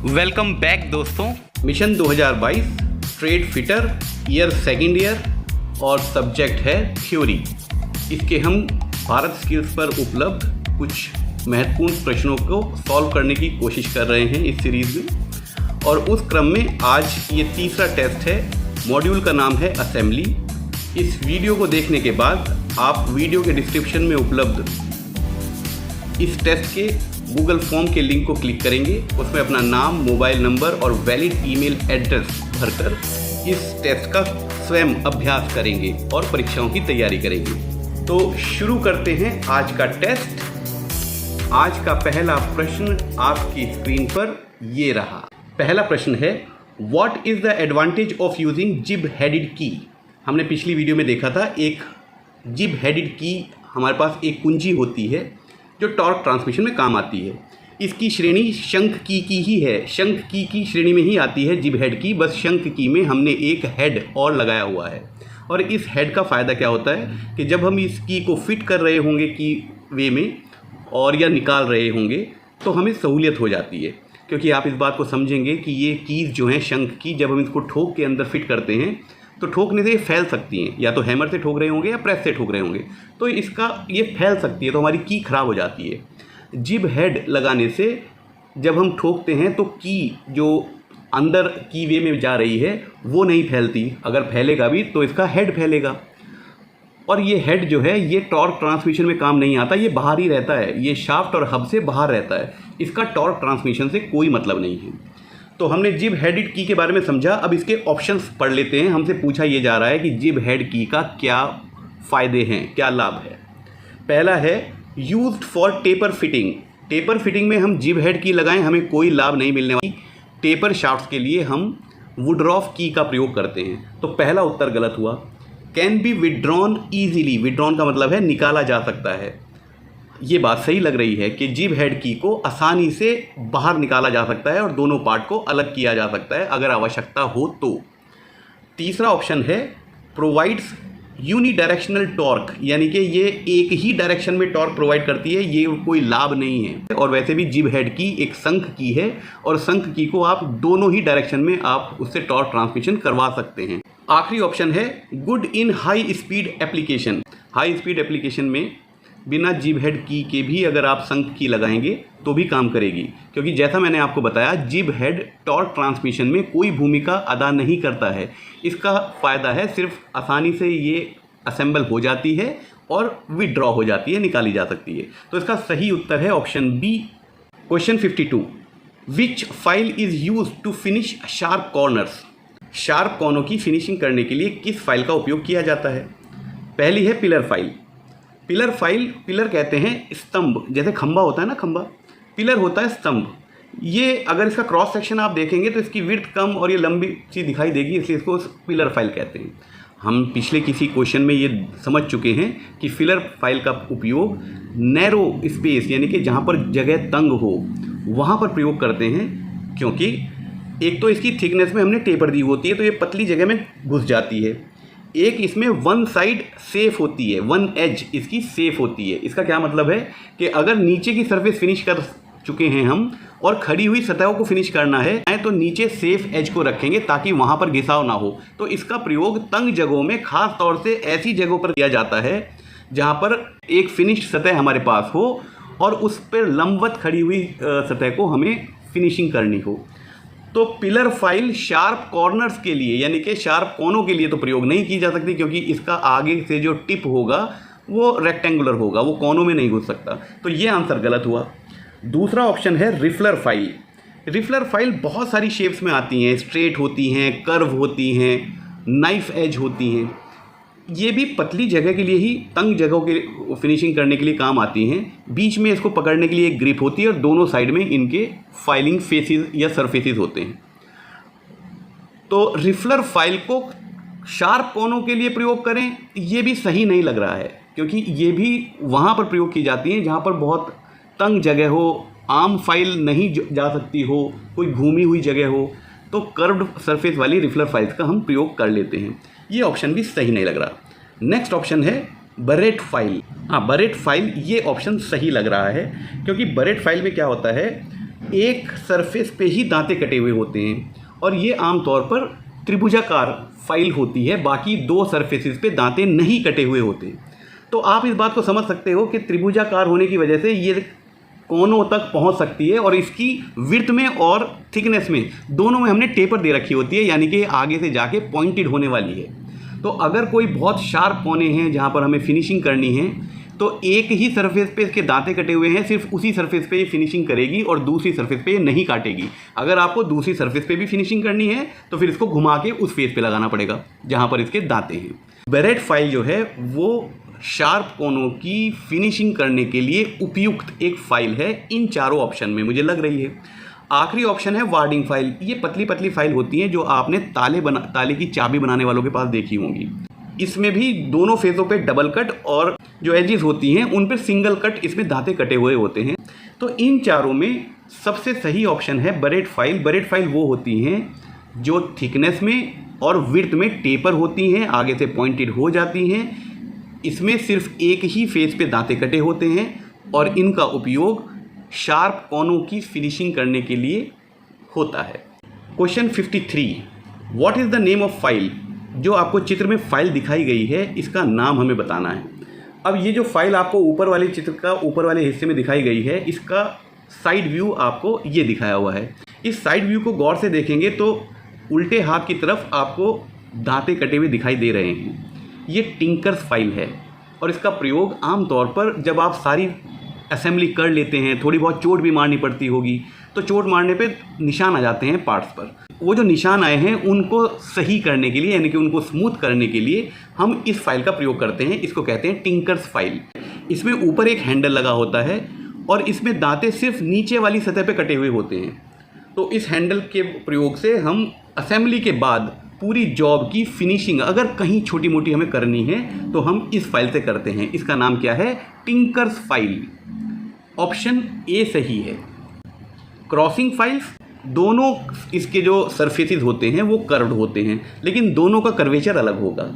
Welcome back दोस्तों। Mission 2022 trade fitter year second year और subject है थ्योरी। इसके हम भारत स्किल्स पर उपलब्ध कुछ महत्वपूर्ण प्रश्नों को सॉल्व करने की कोशिश कर रहे हैं इस सीरीज़ में। और उस क्रम में आज ये तीसरा टेस्ट है। मॉड्यूल का नाम है असेंबली। इस वीडियो को देखने के बाद आप वीडियो के डिस्क्रिप्शन में उपलब्ध इस टेस्ट के गूगल फॉर्म के लिंक को क्लिक करेंगे। उसमें अपना नाम, मोबाइल नंबर और वैलिड ईमेल एड्रेस भरकर इस टेस्ट का स्वयं अभ्यास करेंगे और परीक्षाओं की तैयारी करेंगे। तो शुरू करते हैं आज का टेस्ट। आज का पहला प्रश्न आपकी स्क्रीन पर ये रहा। पहला प्रश्न है, what is the advantage of using जिब हेडेड की। हमने पिछली वीडियो में देखा था, एक जिब हेडेड की हमारे पास एक कुंजी होती है जो टॉर्क ट्रांसमिशन में काम आती है। इसकी श्रेणी शंख की ही है। शंख की श्रेणी में ही आती है जिब हेड की, बस शंख की में हमने एक हेड और लगाया हुआ है। और इस हेड का फ़ायदा क्या होता है कि जब हम इस की को फिट कर रहे होंगे की वे में और या निकाल रहे होंगे तो हमें सहूलियत हो जाती है। क्योंकि आप इस बात को समझेंगे कि ये कीज़ जो हैं शंख की, जब हम इसको ठोक के अंदर फिट करते हैं तो ठोकने से ये फैल सकती हैं। या तो हैमर से ठोक रहे होंगे या प्रेस से ठोक रहे होंगे, तो इसका ये फैल सकती है, तो हमारी की ख़राब हो जाती है। जिब हेड लगाने से जब हम ठोकते हैं तो की जो अंदर की वे में जा रही है वो नहीं फैलती। अगर फैलेगा भी तो इसका हेड फैलेगा। और ये हेड जो है ये टॉर्क ट्रांसमिशन में काम नहीं आता, ये बाहर ही रहता है। ये शाफ्ट और हब से बाहर रहता है। इसका टॉर्क ट्रांसमिशन से कोई मतलब नहीं है। तो हमने जिब हेडेड की के बारे में समझा। अब इसके ऑप्शंस पढ़ लेते हैं। हमसे पूछा ये जा रहा है कि जिब हेड की का क्या फ़ायदे हैं, क्या लाभ है। पहला है used for taper fitting. Taper fitting में हम जिब हेड की लगाएं हमें कोई लाभ नहीं मिलने वाला। टेपर शाफ्ट्स के लिए हम वुडरॉफ की का प्रयोग करते हैं। तो पहला उत्तर गलत हुआ। Can be withdrawn easily. Withdrawn का मतलब है निकाला जा सकता है। ये बात सही लग रही है कि जिब हेड की को आसानी से बाहर निकाला जा सकता है और दोनों पार्ट को अलग किया जा सकता है अगर आवश्यकता हो तो। तीसरा ऑप्शन है प्रोवाइड्स यूनिडायरेक्शनल टॉर्क, यानी कि ये एक ही डायरेक्शन में टॉर्क प्रोवाइड करती है। ये कोई लाभ नहीं है। और वैसे भी जिब हेड की एक शंख की है और शंख की को आप दोनों ही डायरेक्शन में आप उससे टॉर्क ट्रांसमिशन करवा सकते हैं। आखिरी ऑप्शन है good in high speed application. High speed application में बिना जिब हेड की के भी अगर आप शंख की लगाएंगे तो भी काम करेगी, क्योंकि जैसा मैंने आपको बताया जिब हेड टॉर्क ट्रांसमिशन में कोई भूमिका अदा नहीं करता है। इसका फ़ायदा है सिर्फ आसानी से ये असेंबल हो जाती है और विड्रॉ हो जाती है, निकाली जा सकती है। तो इसका सही उत्तर है option B. Question 52, which file is use to finish sharp corners. Sharp corner की फिनिशिंग करने के लिए किस फाइल का उपयोग किया जाता है। पहली है pillar file. Pillar file, pillar कहते हैं स्तंभ, जैसे खंबा होता है ना, खंबा पिलर होता है स्तंभ। ये अगर इसका क्रॉस सेक्शन आप देखेंगे तो इसकी विड्थ कम और ये लंबी सी दिखाई देगी, इसलिए इसको पिलर फाइल कहते हैं। हम पिछले किसी क्वेश्चन में ये समझ चुके हैं कि पिलर फाइल का उपयोग नैरो स्पेस, यानी कि जहाँ पर जगह तंग हो वहाँ पर प्रयोग करते हैं। क्योंकि एक तो इसकी थिकनेस में हमने टेपर दी होती है तो ये पतली जगह में घुस जाती है। एक इसमें वन साइड सेफ होती है, वन एज इसकी सेफ होती है। इसका क्या मतलब है कि अगर नीचे की सरफेस फिनिश कर चुके हैं हम और खड़ी हुई सतहों को फिनिश करना है तो नीचे सेफ एज को रखेंगे ताकि वहाँ पर घिसाव ना हो। तो इसका प्रयोग तंग जगहों में खास तौर से ऐसी जगहों पर किया जाता है जहाँ पर एक फिनिश्ड सतह हमारे पास हो और उस पर लंबवत खड़ी हुई सतह को हमें फिनिशिंग करनी हो। तो पिलर फाइल शार्प कॉर्नर्स के लिए, यानी कि शार्प कोनों के लिए तो प्रयोग नहीं की जा सकती, क्योंकि इसका आगे से जो टिप होगा वो रेक्टेंगुलर होगा, वो कोनों में नहीं घुस सकता। तो ये आंसर गलत हुआ। दूसरा ऑप्शन है रिफलर फाइल। रिफलर फाइल बहुत सारी शेप्स में आती हैं, स्ट्रेट होती हैं, कर्व होती हैं, नाइफ एज होती हैं। ये भी पतली जगह के लिए ही, तंग जगहों के फिनिशिंग करने के लिए काम आती हैं। बीच में इसको पकड़ने के लिए एक ग्रिप होती है और दोनों साइड में इनके फाइलिंग फेसेस या सरफेसेस होते हैं। तो रिफलर फाइल को शार्प कोनों के लिए प्रयोग करें, ये भी सही नहीं लग रहा है, क्योंकि ये भी वहाँ पर प्रयोग की जाती हैं जहाँ पर बहुत तंग जगह हो, आम फाइल नहीं जा सकती हो, कोई घूमी हुई जगह हो, तो कर्व्ड सरफेस वाली रिफलर फाइल्स का हम प्रयोग कर लेते हैं। ये ऑप्शन भी सही नहीं लग रहा। नेक्स्ट ऑप्शन है बरेट फाइल। हाँ, बरेट फाइल ये ऑप्शन सही लग रहा है, क्योंकि बरेट फाइल में क्या होता है, एक सरफेस पे ही दांते कटे हुए होते हैं और ये आमतौर पर त्रिभुजाकार फाइल होती है, बाकी दो सरफेसेस पे दांते नहीं कटे हुए होते। तो आप इस बात को समझ सकते हो कि त्रिभुजाकार होने की वजह से ये कोनों तक पहुंच सकती है और इसकी विड्थ में और थिकनेस में दोनों में हमने टेपर दे रखी होती है, यानी कि आगे से जाके पॉइंटेड होने वाली है। तो अगर कोई बहुत शार्प कोने हैं जहाँ पर हमें फिनिशिंग करनी है, तो एक ही सरफेस पे इसके दांते कटे हुए हैं, सिर्फ उसी सरफेस पे ये फिनिशिंग करेगी और दूसरी सरफेस पे ये नहीं काटेगी। अगर आपको दूसरी सरफेस पे भी फिनिशिंग करनी है तो फिर इसको घुमा के उस फेस पे लगाना पड़ेगा जहाँ पर इसके दांते हैं। बरेट फाइल जो है वो शार्प कोनों की फिनिशिंग करने के लिए उपयुक्त एक फाइल है इन चारों ऑप्शन में, मुझे लग रही है। आखिरी ऑप्शन है वार्डिंग फाइल। ये पतली पतली फाइल होती हैं जो आपने ताले की चाबी बनाने वालों के पास देखी होंगी। इसमें भी दोनों फेसों पे डबल कट और जो एजेस होती हैं उन पे सिंगल कट इसमें दांते कटे हुए होते हैं। तो इन चारों में सबसे सही ऑप्शन है बरेट फाइल। बरेट फाइल वो होती हैं जो थिकनेस में और विड्थ में टेपर होती हैं, आगे से पॉइंटेड हो जाती हैं। इसमें सिर्फ एक ही फेस पे दांते कटे होते हैं और इनका उपयोग शार्प कोनों की फिनिशिंग करने के लिए होता है। Question 53, what is the name of file. जो आपको चित्र में फाइल दिखाई गई है इसका नाम हमें बताना है। अब ये जो फाइल आपको ऊपर वाले चित्र का ऊपर वाले हिस्से में दिखाई गई है, इसका साइड व्यू आपको ये दिखाया हुआ है। इस साइड व्यू को गौर से देखेंगे तो उल्टे हाथ की तरफ आपको दांते कटे हुए दिखाई दे रहे हैं। ये टिंकर्स फाइल है और इसका प्रयोग आमतौर पर जब आप सारी असेंबली कर लेते हैं, थोड़ी बहुत चोट भी मारनी पड़ती होगी, तो चोट मारने पे निशान आ जाते हैं पार्ट्स पर। वो जो निशान आए हैं उनको सही करने के लिए, यानी कि उनको स्मूथ करने के लिए हम इस फाइल का प्रयोग करते हैं। इसको कहते हैं टिंकर्स फाइल। इसमें ऊपर एक हैंडल लगा होता है और इसमें दांते सिर्फ नीचे वाली सतह पे कटे हुए होते हैं। तो इस हैंडल के प्रयोग से हम असेंबली के बाद पूरी जॉब की फिनिशिंग अगर कहीं छोटी मोटी हमें करनी है तो हम इस फाइल से करते हैं। इसका नाम क्या है, टिंकर्स फाइल। ऑप्शन ए सही है। क्रॉसिंग फाइल्स, दोनों इसके जो सरफेसेस होते हैं वो कर्व्ड होते हैं, लेकिन दोनों का कर्वेचर अलग होगा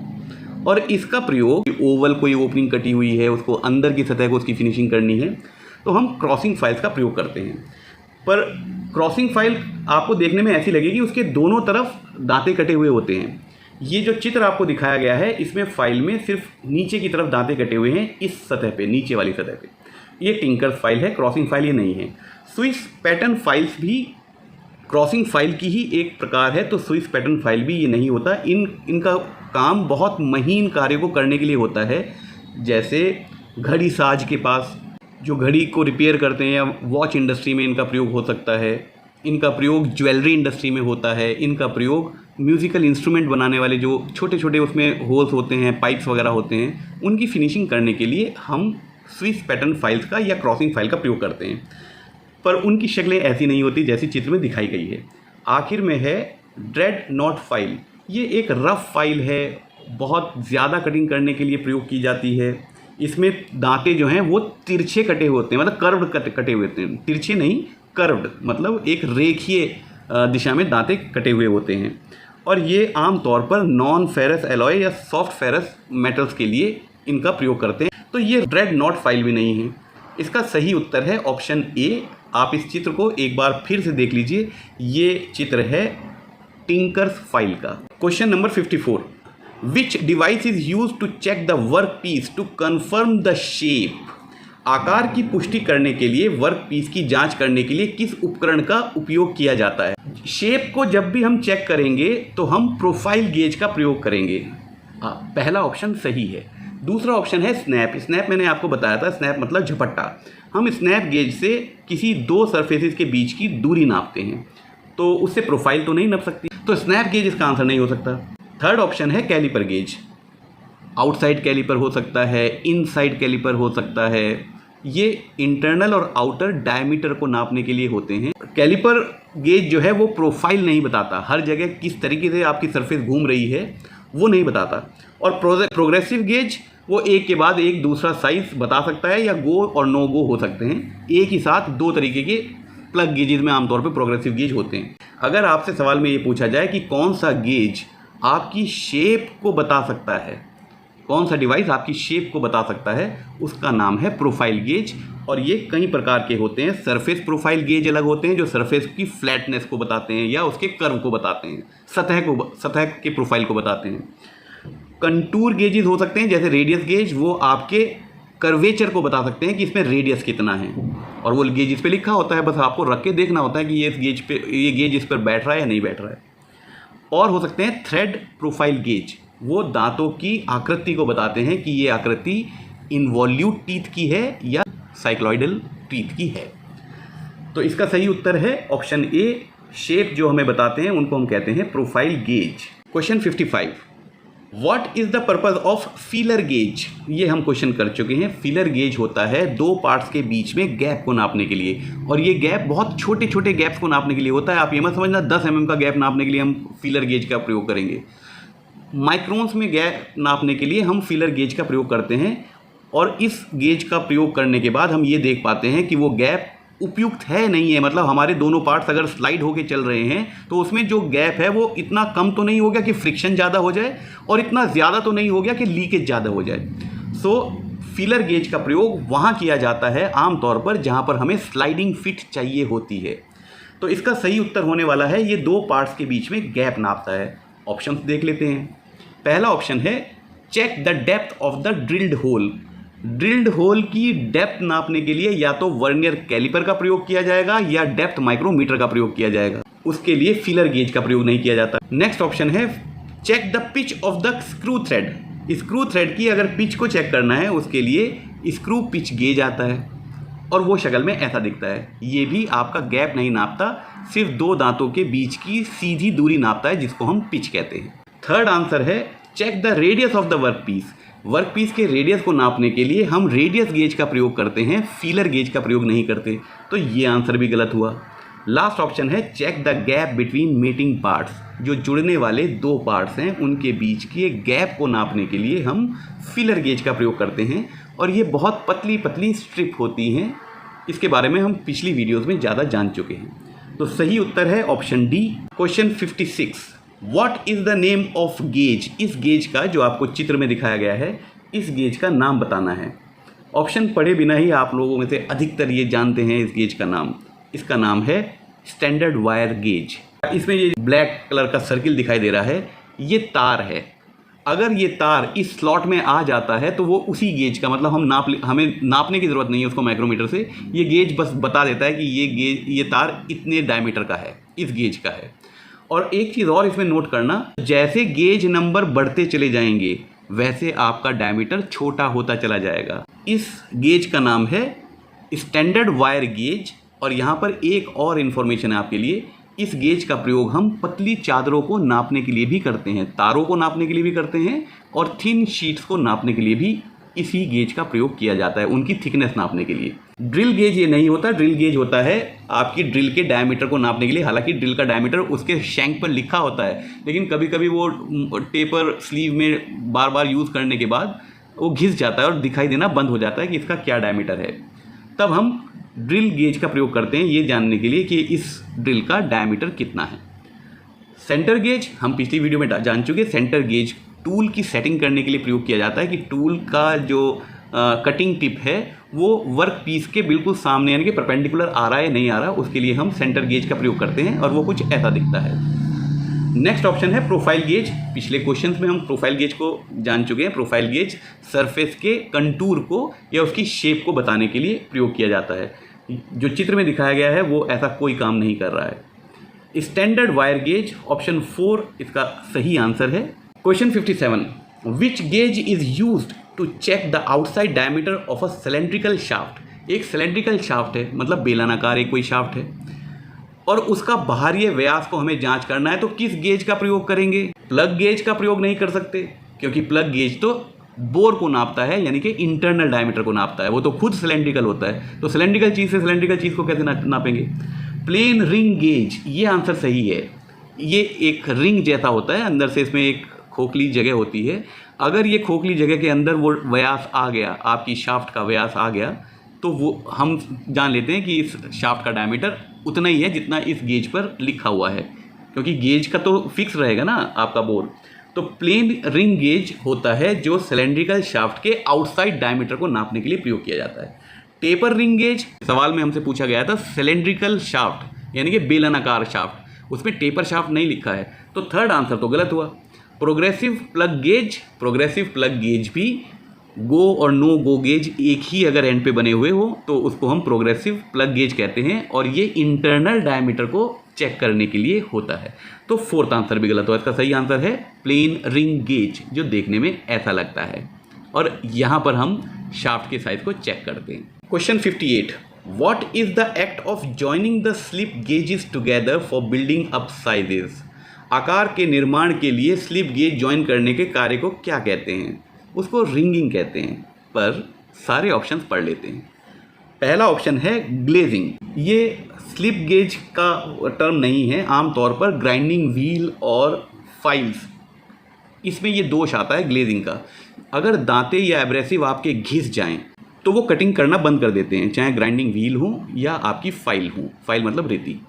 और इसका प्रयोग ओवल कोई ओपनिंग कटी हुई है उसको अंदर की सतह को उसकी फिनिशिंग करनी है तो हम क्रॉसिंग फाइल्स का प्रयोग करते हैं। पर क्रॉसिंग फाइल आपको देखने में ऐसी लगेगी, उसके दोनों तरफ दांते कटे हुए होते हैं। ये जो चित्र आपको दिखाया गया है इसमें फाइल में सिर्फ नीचे की तरफ दांते कटे हुए हैं, इस सतह पे, नीचे वाली सतह पे। ये टिंकर्स फाइल है, क्रॉसिंग फाइल ये नहीं है। स्विस पैटर्न फाइल्स भी क्रॉसिंग फाइल की ही एक प्रकार है, तो स्विस पैटर्न फाइल भी ये नहीं होता। इनका काम बहुत महीन कार्य को करने के लिए होता है, जैसे घड़ी साज के पास जो घड़ी को रिपेयर करते हैं, या वॉच इंडस्ट्री में इनका प्रयोग हो सकता है। इनका प्रयोग ज्वेलरी इंडस्ट्री में होता है। इनका प्रयोग म्यूज़िकल इंस्ट्रूमेंट बनाने वाले जो छोटे छोटे उसमें होल्स होते हैं, पाइप्स वगैरह होते हैं, उनकी फिनिशिंग करने के लिए हम स्विस पैटर्न फाइल्स का या क्रॉसिंग फाइल का प्रयोग करते हैं। पर उनकी शक्लें ऐसी नहीं होती जैसी चित्र में दिखाई गई है। आखिर में है ड्रेड नॉट फाइल। ये एक रफ फाइल है, बहुत ज़्यादा कटिंग करने के लिए प्रयोग की जाती है। इसमें दांते जो हैं वो तिरछे कटे होते हैं, मतलब कर्व्ड कटे हुए होते हैं, तिरछे नहीं कर्व्ड, मतलब एक रेखीय दिशा में दांते कटे हुए होते हैं। और ये आमतौर पर नॉन फेरस एलॉय या सॉफ्ट फेरस मेटल्स के लिए इनका प्रयोग करते हैं। तो ये ड्रेड नॉट फाइल भी नहीं है। इसका सही उत्तर है ऑप्शन ए। आप इस चित्र को एक बार फिर से देख लीजिए, ये चित्र है टिंकर्स फाइल का। Question number 54, which device is use to check the work piece to confirm the shape. आकार की पुष्टि करने के लिए, वर्क पीस की जांच करने के लिए किस उपकरण का उपयोग किया जाता है। शेप को जब भी हम चेक करेंगे तो हम प्रोफाइल गेज का प्रयोग करेंगे। पहला ऑप्शन सही है। दूसरा ऑप्शन है स्नैप। स्नैप मैंने आपको बताया था, स्नैप मतलब झपट्टा। हम स्नैप गेज से किसी दो सरफेसेस के बीच की दूरी नापते हैं, तो उससे प्रोफाइल तो नहीं नाप सकती, तो स्नैप गेज इसका आंसर नहीं हो सकता। थर्ड ऑप्शन है कैलिपर गेज। आउटसाइड कैलिपर हो सकता है, इनसाइड कैलिपर हो सकता है। ये इंटरनल और आउटर डायमीटर को नापने के लिए होते हैं। कैलिपर गेज जो है वो प्रोफाइल नहीं बताता, हर जगह किस तरीके से आपकी सरफेस घूम रही है वो नहीं बताता। और प्रोग्रेसिव गेज वो एक के बाद एक दूसरा साइज बता सकता है, या गो और नो गो हो सकते हैं। एक ही साथ दो तरीके के प्लग गेजेस में आमतौर पर प्रोग्रेसिव गेज होते हैं। अगर आपसे सवाल में ये पूछा जाए कि कौन सा गेज आपकी शेप को बता सकता है, कौन सा डिवाइस आपकी शेप को बता सकता है, उसका नाम है प्रोफाइल गेज। और ये कई प्रकार के होते हैं। सरफेस प्रोफाइल गेज अलग होते हैं जो सरफेस की फ्लैटनेस को बताते हैं या उसके कर्व को बताते हैं, सतह के प्रोफाइल को बताते हैं। कंटूर गेजेस हो सकते हैं जैसे रेडियस गेज, वो आपके कर्वेचर को बता सकते हैं कि इसमें रेडियस कितना है, और वो गेज इस पर लिखा होता है, बस आपको रख के देखना होता है कि ये गेज इस पर बैठ रहा है या नहीं बैठ रहा है। और हो सकते हैं थ्रेड प्रोफाइल गेज, वो दांतों की आकृति को बताते हैं कि ये आकृति इनवॉल्यूट टीथ की है या साइक्लॉइडल टीथ की है। तो इसका सही उत्तर है ऑप्शन ए। शेप जो हमें बताते हैं उनको हम कहते हैं profile gauge. Question 55, what is the purpose of feeler gauge? ये हम क्वेश्चन कर चुके हैं। फीलर गेज होता है दो पार्ट्स के बीच में गैप को नापने के लिए, और ये गैप बहुत छोटे छोटे गैप्स को नापने के लिए होता है। आप ये मत समझना 10 mm का गैप नापने के लिए हम फीलर गेज का प्रयोग करेंगे। माइक्रोन्स में गैप नापने के लिए हम फीलर गेज का प्रयोग करते हैं, और इस गेज का प्रयोग करने के बाद हम ये देख पाते हैं कि वो गैप उपयुक्त है नहीं है। मतलब हमारे दोनों पार्ट्स अगर स्लाइड होके चल रहे हैं तो उसमें जो गैप है वो इतना कम तो नहीं हो गया कि फ्रिक्शन ज़्यादा हो जाए, और इतना ज़्यादा तो नहीं हो गया कि लीकेज ज़्यादा हो जाए। सो फीलर गेज का प्रयोग वहाँ किया जाता है आमतौर पर जहाँ पर हमें स्लाइडिंग फिट चाहिए होती है। तो इसका सही उत्तर होने वाला है ये दो पार्ट्स के बीच में गैप नापता है। ऑप्शन देख लेते हैं। पहला ऑप्शन है check the depth of the drilled hole. Drilled hole की डेप्थ नापने के लिए या तो वर्नियर कैलिपर का प्रयोग किया जाएगा या डेप्थ माइक्रोमीटर का प्रयोग किया जाएगा, उसके लिए फीलर गेज का प्रयोग नहीं किया जाता। नेक्स्ट ऑप्शन है check the pitch of the screw thread. Screw thread की अगर पिच को चेक करना है उसके लिए स्क्रू पिच गेज आता है, और वो शक्ल में ऐसा दिखता है। ये भी आपका गैप नहीं नापता, सिर्फ दो दांतों के बीच की सीधी दूरी नापता है जिसको हम पिच कहते हैं। थर्ड आंसर है check the radius of the work piece. Work piece के रेडियस को नापने के लिए हम रेडियस गेज का प्रयोग करते हैं, फीलर गेज का प्रयोग नहीं करते, तो ये आंसर भी गलत हुआ। लास्ट ऑप्शन है check the gap between mating parts. जो जुड़ने वाले दो पार्ट्स हैं उनके बीच के गैप को नापने के लिए हम फीलर गेज का प्रयोग करते हैं, और ये बहुत पतली पतली स्ट्रिप होती हैं। इसके बारे में हम पिछली वीडियोज़ में ज़्यादा जान चुके हैं। तो सही उत्तर है option D. Question 56, what is the name of gauge? इस गेज का जो आपको चित्र में दिखाया गया है, इस गेज का नाम बताना है। ऑप्शन पढ़े बिना ही आप लोगों में से अधिकतर ये जानते हैं इस गेज का नाम। इसका नाम है स्टैंडर्ड वायर गेज। इसमें ये ब्लैक कलर का सर्किल दिखाई दे रहा है, ये तार है। अगर ये तार इस स्लॉट में आ जाता है तो वो उसी गेज का, मतलब हमें नापने की ज़रूरत नहीं है उसको माइक्रोमीटर से। ये गेज बस बता देता है कि ये तार इतने डायमीटर का है, इस गेज का है। और एक चीज़ और इसमें नोट करना, जैसे गेज नंबर बढ़ते चले जाएंगे वैसे आपका डायमीटर छोटा होता चला जाएगा। इस गेज का नाम है स्टैंडर्ड वायर गेज। और यहाँ पर एक और इन्फॉर्मेशन है आपके लिए, इस गेज का प्रयोग हम पतली चादरों को नापने के लिए भी करते हैं, तारों को नापने के लिए भी करते हैं, और थिन शीट्स को नापने के लिए भी इसी गेज का प्रयोग किया जाता है, उनकी थिकनेस नापने के लिए। ड्रिल गेज ये नहीं होता। ड्रिल गेज होता है आपकी ड्रिल के डायमीटर को नापने के लिए। हालांकि ड्रिल का डायमीटर उसके शैंक पर लिखा होता है, लेकिन कभी कभी वो टेपर स्लीव में बार बार यूज़ करने के बाद वो घिस जाता है और दिखाई देना बंद हो जाता है कि इसका क्या डायमीटर है। तब हम ड्रिल गेज का प्रयोग करते हैं ये जानने के लिए कि इस ड्रिल का डायमीटर कितना है। सेंटर गेज हम पिछली वीडियो में जान चुके। सेंटर गेज टूल की सेटिंग करने के लिए प्रयोग किया जाता है कि टूल का जो कटिंग टिप है वो वर्क पीस के बिल्कुल सामने यानी कि परपेंडिकुलर आ रहा है नहीं आ रहा, उसके लिए हम सेंटर गेज का प्रयोग करते हैं, और वो कुछ ऐसा दिखता है। नेक्स्ट ऑप्शन है प्रोफाइल गेज। पिछले क्वेश्चंस में हम प्रोफाइल गेज को जान चुके हैं। प्रोफाइल गेज सरफेस के कंटूर को या उसकी शेप को बताने के लिए प्रयोग किया जाता है। जो चित्र में दिखाया गया है वो ऐसा कोई काम नहीं कर रहा है। स्टैंडर्ड वायर गेज ऑप्शन 4 इसका सही आंसर है। Question 57, which gauge is used to check the outside diameter of a cylindrical shaft. एक सिलेंड्रिकल शाफ्ट है, मतलब बेलनाकार एक कोई शाफ्ट है, और उसका बाहरी व्यास को हमें जांच करना है, तो किस गेज का प्रयोग करेंगे? प्लग गेज का प्रयोग नहीं कर सकते, क्योंकि प्लग गेज तो बोर को नापता है, यानी कि इंटरनल डायमीटर को नापता है, वो तो खुद सिलेंड्रिकल होता है। तो सिलेंड्रिकल चीज़ से सिलेंड्रिकल चीज़ को कैसे नापेंगे? प्लेन रिंग गेज, ये आंसर सही है। ये एक रिंग जैसा होता है, अंदर से इसमें एक खोखली जगह होती है। अगर ये खोखली जगह के अंदर वो व्यास आ गया, आपकी शाफ्ट का व्यास आ गया, तो वो हम जान लेते हैं कि इस शाफ्ट का डायमीटर उतना ही है जितना इस गेज पर लिखा हुआ है, क्योंकि गेज का तो फिक्स रहेगा ना आपका बोर। तो प्लेन रिंग गेज होता है जो सिलेंड्रिकल शाफ्ट के आउटसाइड डायमीटर को नापने के लिए प्रयोग किया जाता है। टेपर रिंग गेज सवाल में हमसे पूछा गया था सिलेंड्रिकल शाफ्ट यानी कि बेलनाकार शाफ्ट, उसमें टेपर शाफ्ट नहीं लिखा है, तो थर्ड आंसर तो गलत हुआ। प्रोग्रेसिव प्लग गेज भी गो और नो गो गेज एक ही अगर एंड पे बने हुए हो तो उसको हम प्रोग्रेसिव प्लग गेज कहते हैं और ये इंटरनल डायमीटर को चेक करने के लिए होता है। तो फोर्थ आंसर भी गलत हुआ। इसका सही आंसर है प्लेन रिंग गेज, जो देखने में ऐसा लगता है और यहाँ पर हम शाफ्ट के साइज को चेक करते हैं। Question 58, what is the act of joining the slip gauges together for building up sizes? आकार के निर्माण के लिए स्लिप गेज ज्वाइन करने के कार्य को क्या कहते हैं? उसको रिंगिंग कहते हैं, पर सारे ऑप्शंस पढ़ लेते हैं। पहला ऑप्शन है ग्लेजिंग। ये स्लिप गेज का टर्म नहीं है, आमतौर पर ग्राइंडिंग व्हील और फाइल्स, इसमें ये दोष आता है ग्लेजिंग का। अगर दांते या एब्रेसिव आपके घिस जाएं तो वो कटिंग करना बंद कर देते हैं, चाहे ग्राइंडिंग व्हील हो या आपकी फाइल हो, फाइल मतलब रेती।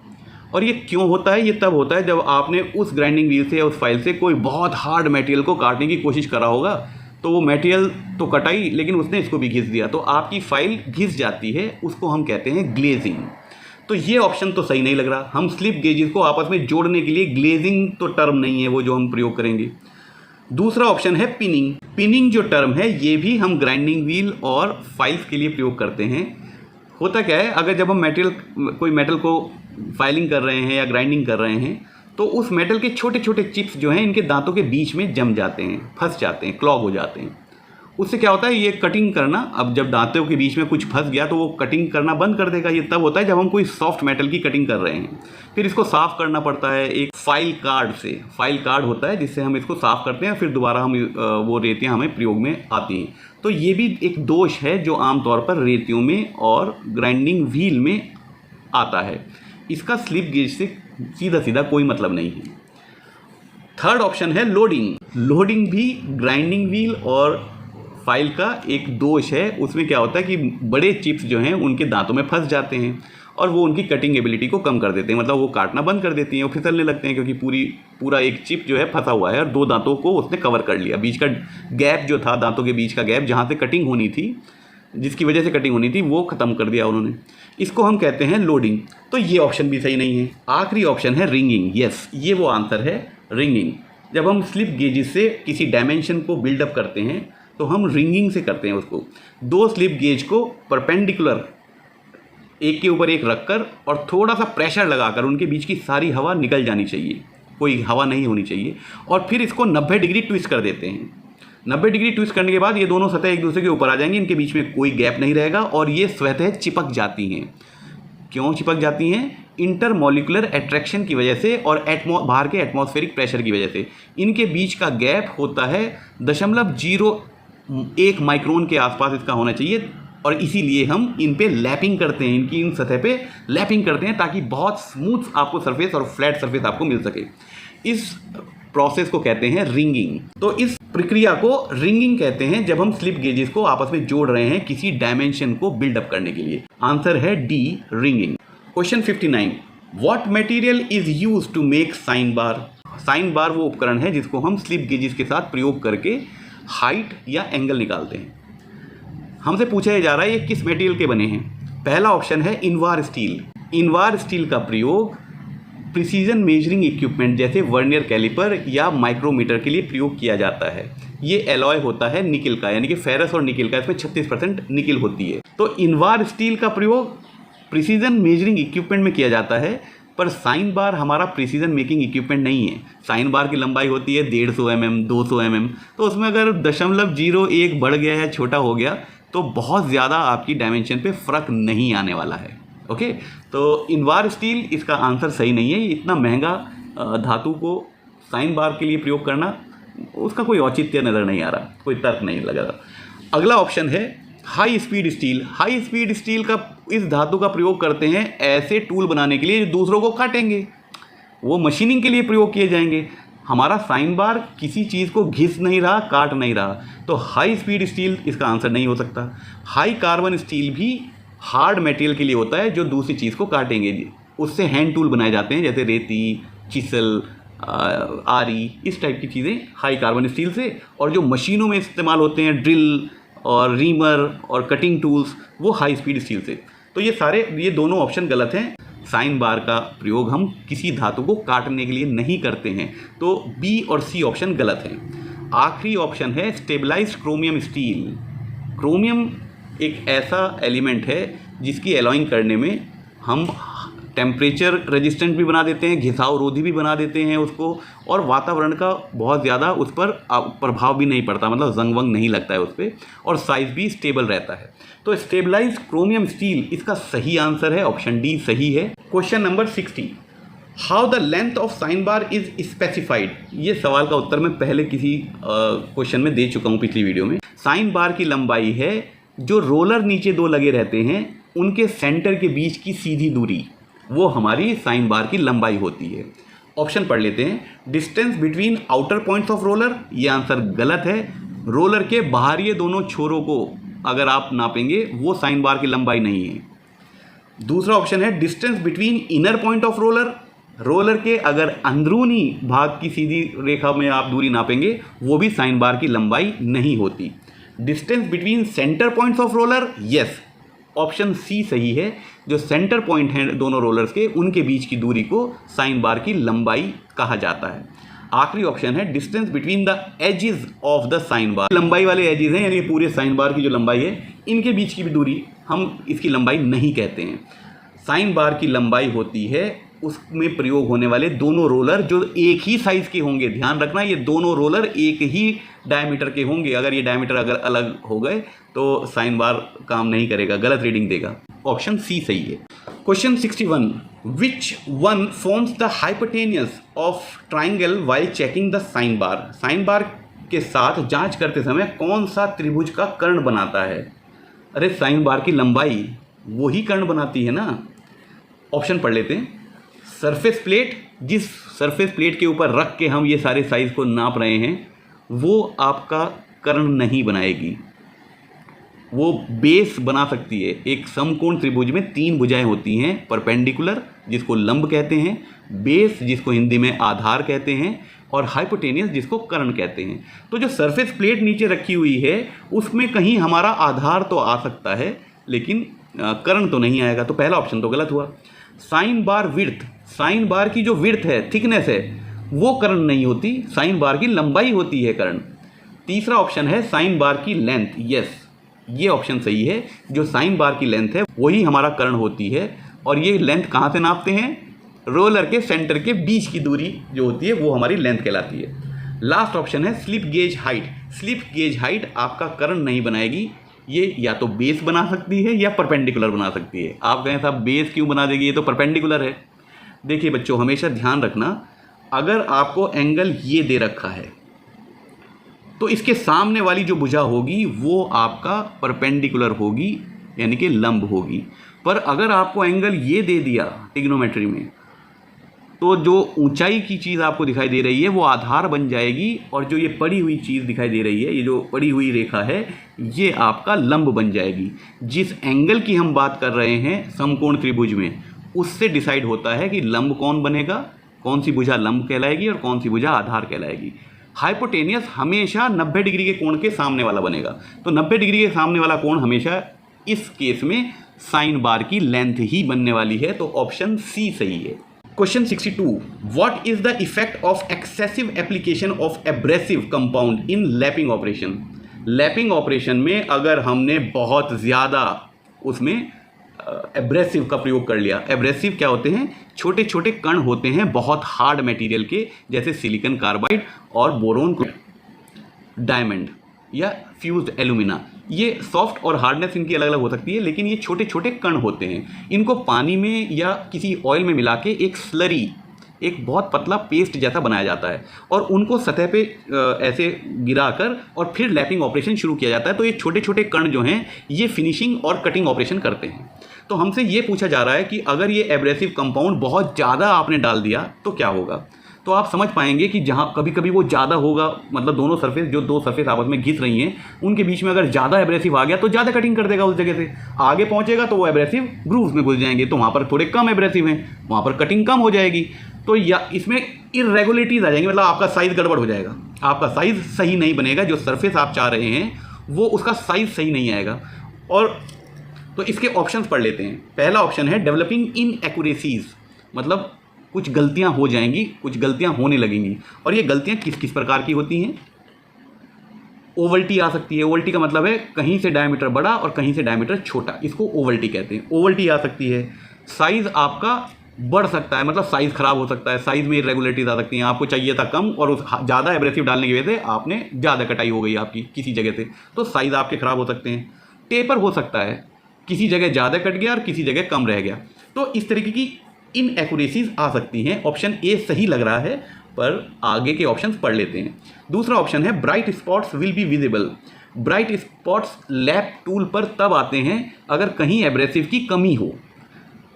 और ये क्यों होता है? ये तब होता है जब आपने उस ग्राइंडिंग व्हील से या उस फाइल से कोई बहुत हार्ड मटेरियल को काटने की कोशिश करा होगा, तो वो मटेरियल तो कटाई लेकिन उसने इसको भी घिस दिया, तो आपकी फाइल घिस जाती है, उसको हम कहते हैं ग्लेजिंग। तो ये ऑप्शन तो सही नहीं लग रहा। हम स्लिप गेजेस को आपस में जोड़ने के लिए ग्लेजिंग तो टर्म नहीं है वो जो हम प्रयोग करेंगे। दूसरा ऑप्शन है पिनिंग। पिनिंग जो टर्म है ये भी हम ग्राइंडिंग व्हील और फाइल्स के लिए प्रयोग करते हैं। होता क्या है, अगर जब हम कोई मेटल को फाइलिंग कर रहे हैं या ग्राइंडिंग कर रहे हैं तो उस मेटल के छोटे छोटे चिप्स जो हैं इनके दांतों के बीच में जम जाते हैं, फंस जाते हैं, क्लॉग हो जाते हैं। उससे क्या होता है, ये कटिंग करना, अब जब दांतों के बीच में कुछ फंस गया तो वो कटिंग करना बंद कर देगा। ये तब होता है जब हम कोई सॉफ्ट मेटल की कटिंग कर रहे हैं, फिर इसको साफ़ करना पड़ता है एक फाइल कार्ड से। फाइल कार्ड होता है जिससे हम इसको साफ़ करते हैं, फिर दोबारा हम वो रेतियाँ हमें प्रयोग में आती हैं। तो ये भी एक दोष है जो आमतौर पर रेतियों में और ग्राइंडिंग व्हील में आता है। इसका स्लिप गेज से सीधा सीधा कोई मतलब नहीं है। थर्ड ऑप्शन है लोडिंग। लोडिंग भी ग्राइंडिंग व्हील और फाइल का एक दोष है। उसमें क्या होता है कि बड़े चिप्स जो हैं उनके दांतों में फंस जाते हैं और वो उनकी कटिंग एबिलिटी को कम कर देते हैं, मतलब वो काटना बंद कर देती हैं, वो फिसलने लगते हैं क्योंकि पूरा एक चिप जो है फंसा हुआ है और दो दांतों को उसने कवर कर लिया। बीच का गैप जो था, दांतों के बीच का गैप जहाँ से कटिंग होनी थी, जिसकी वजह से कटिंग होनी थी, वो ख़त्म कर दिया उन्होंने। इसको हम कहते हैं लोडिंग। तो ये ऑप्शन भी सही नहीं है। आखिरी ऑप्शन है रिंगिंग। यस, ये वो आंसर है रिंगिंग। जब हम स्लिप गेजेस से किसी डायमेंशन को बिल्डअप करते हैं तो हम रिंगिंग से करते हैं उसको। दो स्लिप गेज को परपेंडिकुलर एक के ऊपर एक रखकर और थोड़ा सा प्रेशर लगाकर उनके बीच की सारी हवा निकल जानी चाहिए, कोई हवा नहीं होनी चाहिए, और फिर इसको 90 डिग्री ट्विस्ट कर देते हैं। 90 डिग्री ट्विस्ट करने के बाद ये दोनों सतह एक दूसरे के ऊपर आ जाएंगी, इनके बीच में कोई गैप नहीं रहेगा और ये स्वतः चिपक जाती हैं। क्यों चिपक जाती हैं? इंटरमॉलिक्यूलर अट्रैक्शन की वजह से और बाहर के एटमॉस्फेरिक प्रेशर की वजह से। इनके बीच का गैप होता है 0.01 माइक्रोन के आसपास इसका होना चाहिए और इसीलिए हम इन पे लैपिंग करते हैं, इनकी इन सतह पे लैपिंग करते हैं ताकि बहुत स्मूथ आपको सरफेस और फ्लैट सरफेस आपको मिल सके। इस प्रोसेस को कहते हैं रिंगिंग। तो इस प्रक्रिया को रिंगिंग कहते हैं जब हम स्लिप गेजेस को आपस में जोड़ रहे हैं किसी डायमेंशन को बिल्डअप करने के लिए। आंसर है D, ringing. Question 59, what material is used to make sine bar? Sine bar वो उपकरण है जिसको हम स्लिप गेजेस के साथ प्रयोग करके हाइट या एंगल निकालते हैं। हमसे पूछा जा रहा है ये किस मटेरियल के बने हैं। पहला ऑप्शन है इनवार स्टील। इनवार स्टील का प्रयोग प्रिसीजन मेजरिंग इक्विपमेंट जैसे वर्नियर कैलिपर या माइक्रोमीटर के लिए प्रयोग किया जाता है। ये एलॉय होता है निकिल का, यानी कि फेरस और निकिल का, इसमें 36% निकिल होती है। तो इनवार स्टील का प्रयोग प्रिसीजन मेजरिंग इक्विपमेंट में किया जाता है, पर साइन बार हमारा प्रिसीजन मेकिंग इक्विपमेंट नहीं है। साइन बार की लंबाई होती है 150 mm, 200 mm, तो उसमें अगर 0.01 बढ़ गया या छोटा हो गया तो बहुत ज़्यादा आपकी डायमेंशन पे फ़र्क नहीं आने वाला है। ओके, तो इनवार स्टील इसका आंसर सही नहीं है। इतना महंगा धातु को साइन बार के लिए प्रयोग करना, उसका कोई औचित्य नज़र नहीं आ रहा, कोई तर्क नहीं लगा रहा। अगला ऑप्शन है high speed steel. High speed steel का इस धातु का प्रयोग करते हैं ऐसे टूल बनाने के लिए जो दूसरों को काटेंगे, वो मशीनिंग के लिए प्रयोग किए जाएंगे। हमारा साइन बार किसी चीज़ को घिस नहीं रहा, काट नहीं रहा, तो हाई स्पीड स्टील इसका आंसर नहीं हो सकता। हाई कार्बन स्टील भी हार्ड मटेरियल के लिए होता है जो दूसरी चीज़ को काटेंगे, उससे हैंड टूल बनाए जाते हैं जैसे रेती, चिसल, RE, इस टाइप की चीज़ें हाई कार्बन स्टील से, और जो मशीनों में इस्तेमाल होते हैं ड्रिल और रीमर और कटिंग टूल्स, वो हाई स्पीड स्टील से। तो ये दोनों ऑप्शन गलत हैं। साइन बार का प्रयोग हम किसी धातु को काटने के लिए नहीं करते हैं, तो B और C ऑप्शन गलत हैं। आखिरी ऑप्शन है स्टेबलाइज्ड क्रोमियम स्टील। क्रोमियम एक ऐसा एलिमेंट है जिसकी एलॉइंग करने में हम टेम्परेचर रेजिस्टेंट भी बना देते हैं, घिसाव रोधी भी बना देते हैं उसको, और वातावरण का बहुत ज़्यादा उस पर प्रभाव भी नहीं पड़ता, मतलब जंग वंग नहीं लगता है उस पर, और साइज़ भी स्टेबल रहता है। तो स्टेबलाइज्ड क्रोमियम स्टील इसका सही आंसर है, ऑप्शन डी सही है। Question number 60, how the length of sine bar is specified. ये सवाल का उत्तर मैं पहले किसी क्वेश्चन में दे चुका हूँ पिछली वीडियो में। साइन बार की लंबाई है जो रोलर नीचे दो लगे रहते हैं उनके सेंटर के बीच की सीधी दूरी, वो हमारी साइन बार की लंबाई होती है। ऑप्शन पढ़ लेते हैं। Distance between outer points of roller, ये आंसर गलत है। रोलर के बाहरी दोनों छोरों को अगर आप नापेंगे वो साइन बार की लंबाई नहीं है। दूसरा ऑप्शन है distance between inner point of roller, roller के अगर अंदरूनी भाग की सीधी रेखा में आप दूरी नापेंगे वो भी साइन बार की लंबाई नहीं होती। Distance between centre points of roller, yes, option C सही है। जो सेंटर पॉइंट हैं दोनों रोलर्स के, उनके बीच की दूरी को साइन बार की लंबाई कहा जाता है। आखिरी ऑप्शन है distance between the edges of the sine bar. लंबाई वाले एजेस हैं, यानी पूरे साइन बार की जो लंबाई है, इनके बीच की भी दूरी हम इसकी लंबाई नहीं कहते हैं। साइन बार की लंबाई होती है उसमें प्रयोग होने वाले दोनों रोलर जो एक ही साइज़ के होंगे। ध्यान रखना, ये दोनों रोलर एक ही डायमीटर के होंगे। अगर ये डायमीटर अगर अलग हो गए तो साइन बार काम नहीं करेगा, गलत रीडिंग देगा। ऑप्शन सी सही है। Question 61, which one forms the hypotenuse of triangle while checking the sine bar. Sine बार के साथ जांच करते समय कौन सा त्रिभुज का कर्ण बनाता है? अरे साइन बार की लंबाई वही कर्ण बनाती है ना। ऑप्शन पढ़ लेते हैं। सरफेस प्लेट, जिस सरफेस प्लेट के ऊपर रख के हम ये सारे साइज़ को नाप रहे हैं वो आपका कर्ण नहीं बनाएगी, वो बेस बना सकती है। एक समकोण त्रिभुज में 3 भुजाएं होती हैं, परपेंडिकुलर जिसको लंब कहते हैं, बेस जिसको हिंदी में आधार कहते हैं, और हाइपोटेनियस जिसको कर्ण कहते हैं। तो जो सरफेस प्लेट नीचे रखी हुई है उसमें कहीं हमारा आधार तो आ सकता है लेकिन कर्ण तो नहीं आएगा, तो पहला ऑप्शन तो गलत हुआ। Sine bar width, sine bar की जो विड्थ है, थिकनेस है, वो कर्ण नहीं होती, साइन बार की लंबाई होती है कर्ण। तीसरा ऑप्शन है साइन बार की लेंथ, यस, ये ऑप्शन सही है। जो साइन बार की लेंथ है वही हमारा कर्ण होती है, और ये लेंथ कहाँ से नापते हैं? रोलर के सेंटर के बीच की दूरी जो होती है वो हमारी लेंथ कहलाती है। लास्ट ऑप्शन है slip gauge height. Slip gauge height आपका कर्ण नहीं बनाएगी, ये या तो बेस बना सकती है या परपेंडिकुलर बना सकती है। आप कहें साहब बेस क्यों बना देगी, ये तो परपेंडिकुलर है। देखिए बच्चों, हमेशा ध्यान रखना, अगर आपको एंगल ये दे रखा है तो इसके सामने वाली जो भुजा होगी वो आपका परपेंडिकुलर होगी, यानी कि लंब होगी। पर अगर आपको एंगल ये दे दिया ट्रिग्नोमेट्री में, तो जो ऊंचाई की चीज़ आपको दिखाई दे रही है वो आधार बन जाएगी, और जो ये पड़ी हुई चीज़ दिखाई दे रही है, ये जो पड़ी हुई रेखा है, ये आपका लंब बन जाएगी। जिस एंगल की हम बात कर रहे हैं समकोण त्रिभुज में, उससे डिसाइड होता है कि लंब कौन बनेगा, कौन सी भुजा लंब कहलाएगी और कौन सी भुजा आधार कहलाएगी। हाइपोटेनियस हमेशा 90 डिग्री के कोण के सामने वाला बनेगा, तो 90 डिग्री के सामने वाला कोण हमेशा इस केस में साइन बार की लेंथ ही बनने वाली है, तो ऑप्शन सी सही है। Question 62, what is the effect of excessive application of abrasive compound in lapping operation. Lapping operation में अगर हमने बहुत ज़्यादा उसमें एब्रेसिव का प्रयोग कर लिया। एब्रेसिव क्या होते हैं? छोटे छोटे कण होते हैं बहुत हार्ड मटेरियल के, जैसे सिलिकॉन कार्बाइड और बोरोन डायमंड या फ्यूज्ड एल्यूमिना। ये सॉफ्ट और हार्डनेस इनकी अलग अलग हो सकती है, लेकिन ये छोटे छोटे कण होते हैं। इनको पानी में या किसी ऑयल में मिला के एक स्लरी, एक बहुत पतला पेस्ट जैसा बनाया जाता है, और उनको सतह पे ऐसे गिराकर और फिर लैपिंग ऑपरेशन शुरू किया जाता है। तो ये छोटे छोटे कण जो हैं ये फिनिशिंग और कटिंग ऑपरेशन करते हैं। तो हमसे ये पूछा जा रहा है कि अगर ये एब्रेसिव कंपाउंड बहुत ज़्यादा आपने डाल दिया तो क्या होगा। तो आप समझ पाएंगे कि जहाँ कभी कभी वो ज़्यादा होगा, मतलब दोनों सरफेस, जो दो सरफेस आपस में घिस रही हैं, उनके बीच में अगर ज़्यादा एब्रेसिव आ गया तो ज़्यादा कटिंग कर देगा उस जगह से, आगे पहुँचेगा तो वो एब्रेसिव ग्रूव्स में घुस जाएंगे। तो वहाँ पर थोड़े कम एब्रेसिव हैं, वहाँ पर कटिंग कम हो जाएगी। तो या इसमें इरेगुलरिटीज आ जाएंगी, मतलब आपका साइज़ गड़बड़ हो जाएगा, आपका साइज़ सही नहीं बनेगा, जो सरफेस आप चाह रहे हैं वो उसका साइज़ सही नहीं आएगा। और तो इसके ऑप्शंस पढ़ लेते हैं। पहला ऑप्शन है डेवलपिंग इनएक्यूरेसीज, मतलब कुछ गलतियां हो जाएंगी, कुछ गलतियां होने लगेंगी। और ये गलतियां किस किस प्रकार की होती हैं? ओवल्टी आ सकती है। ओवल्टी का मतलब है कहीं से डायमीटर बड़ा और कहीं से डायमीटर छोटा, इसको ओवल्टी कहते हैं। ओवल्टी आ सकती है। साइज़ आपका बढ़ सकता है, मतलब साइज़ ख़राब हो सकता है, साइज़ में इरेगुलरिटीज आ सकती हैं। आपको चाहिए था कम और उस ज़्यादा एब्रेसिव डालने की वजह से आपने ज़्यादा कटाई हो गई आपकी किसी जगह से, तो साइज़ आपके ख़राब हो सकते हैं। टेपर हो सकता है, किसी जगह ज़्यादा कट गया और किसी जगह कम रह गया, तो इस तरीके की इनएक्यूरेसीज आ सकती हैं। ऑप्शन ए सही लग रहा है, पर आगे के ऑप्शंस पढ़ लेते हैं। दूसरा ऑप्शन है bright spots will be visible. Bright spots lap tool पर तब आते हैं अगर कहीं एब्रेसिव की कमी हो,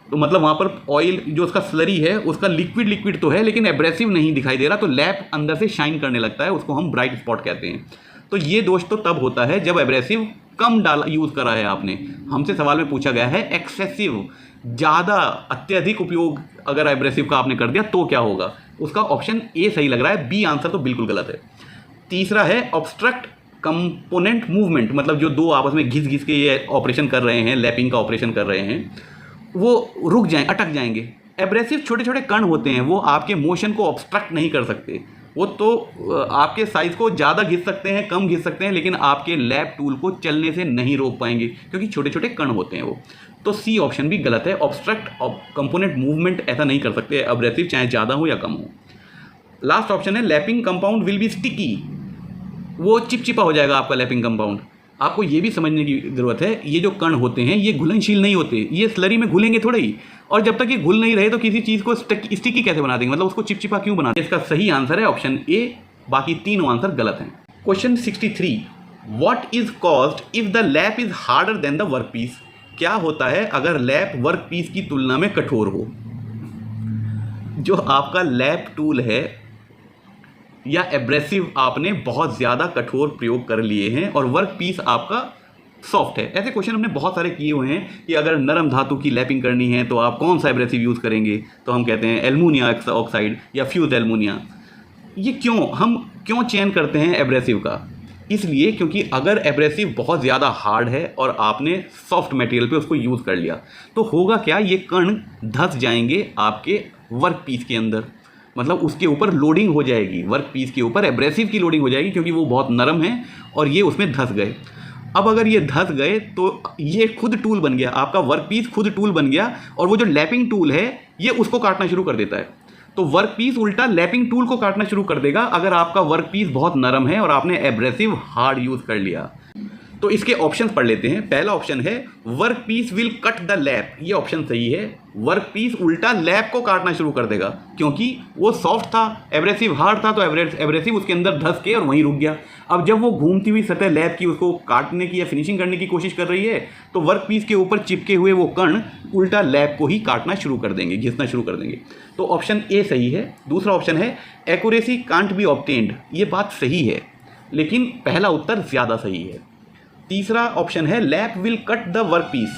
तो मतलब वहाँ पर ऑयल जो उसका स्लरी है उसका लिक्विड तो है लेकिन एब्रेसिव नहीं दिखाई दे रहा, तो लैप अंदर से शाइन करने लगता है, उसको हम ब्राइट स्पॉट कहते हैं। तो ये दोष तो तब होता है जब एब्रेसिव कम डाला यूज़ करा है आपने। हमसे सवाल में पूछा गया है एक्सेसिव, ज़्यादा अत्यधिक उपयोग अगर एब्रेसिव का आपने कर दिया तो क्या होगा। उसका ऑप्शन ए सही लग रहा है, बी आंसर तो बिल्कुल गलत है। तीसरा है ऑब्स्ट्रक्ट कंपोनेंट मूवमेंट, मतलब जो दो आपस में घिस के ये ऑपरेशन कर रहे हैं, लैपिंग का ऑपरेशन कर रहे हैं, वो रुक जाएं, अटक जाएंगे। एब्रेसिव छोटे छोटे कण होते हैं, वो आपके मोशन को ऑब्स्ट्रक्ट नहीं कर सकते, वो तो आपके साइज़ को ज़्यादा घिस सकते हैं, कम घिस सकते हैं, लेकिन आपके लैप टूल को चलने से नहीं रोक पाएंगे क्योंकि छोटे छोटे कण होते हैं वो। तो सी ऑप्शन भी गलत है। ऑब्स्ट्रक्ट कंपोनेंट मूवमेंट ऐसा नहीं कर सकते एब्रेसिव, चाहे ज़्यादा हो या कम हो। लास्ट ऑप्शन है lapping compound will be sticky, वो चिपचिपा हो जाएगा आपका लैपिंग कंपाउंड। आपको ये भी समझने की ज़रूरत है, ये जो कण होते हैं ये घुलनशील नहीं होते, ये स्लरी में घुलेंगे थोड़े ही, और जब तक ये घुल नहीं रहे तो किसी चीज़ को स्टिकी कैसे बना देंगे, मतलब उसको चिपचिपा क्यों बना देंगे। इसका सही आंसर है ऑप्शन ए, बाकी तीनों आंसर गलत हैं। Question 63, what is caused if the lap is harder than the work piece. क्या होता है अगर लैप वर्क पीस की तुलना में कठोर हो। जो आपका लैप टूल है या एब्रेसिव आपने बहुत ज़्यादा कठोर प्रयोग कर लिए हैं और वर्क पीस आपका सॉफ्ट है। ऐसे क्वेश्चन हमने बहुत सारे किए हुए हैं कि अगर नरम धातु की लैपिंग करनी है तो आप कौन सा एब्रेसिव यूज़ करेंगे, तो हम कहते हैं एल्युमिनियम ऑक्साइड या फ्यूज एल्युमिनियम। ये हम क्यों चयन करते हैं एब्रेसिव का? इसलिए क्योंकि अगर एब्रेसिव बहुत ज़्यादा हार्ड है और आपने सॉफ्ट मटेरियल पे उसको यूज़ कर लिया तो होगा क्या, ये कण धंस जाएंगे आपके वर्क पीस के अंदर, मतलब उसके ऊपर लोडिंग हो जाएगी, वर्क पीस के ऊपर एब्रेसिव की लोडिंग हो जाएगी क्योंकि वो बहुत नरम है और ये उसमें धंस गए। अब अगर ये धंस गए तो ये खुद टूल बन गया, आपका वर्क पीस खुद टूल बन गया और वो जो लैपिंग टूल है ये उसको काटना शुरू कर देता है। तो वर्क पीस उल्टा लैपिंग टूल को काटना शुरू कर देगा अगर आपका वर्क पीस बहुत नरम है और आपने एब्रेसिव हार्ड यूज़ कर लिया। तो इसके ऑप्शन पढ़ लेते हैं। पहला ऑप्शन है work piece will cut the lap, ये ऑप्शन सही है। वर्क पीस उल्टा लैप को काटना शुरू कर देगा क्योंकि वो सॉफ्ट था, एब्रेसिव हार्ड था, तो एब्रेसिव उसके अंदर धंस के और वहीं रुक गया। अब जब वो घूमती हुई सतह लैप की उसको काटने की या फिनिशिंग करने की कोशिश कर रही है तो वर्क पीस के ऊपर चिपके हुए वो कण उल्टा लैप को ही काटना शुरू कर देंगे, घिसना शुरू कर देंगे। तो ऑप्शन ए सही है। दूसरा ऑप्शन है एक्यूरेसी कांट बी ऑब्टेन्ड, ये बात सही है लेकिन पहला उत्तर ज़्यादा सही है। तीसरा ऑप्शन है lap will cut the work piece,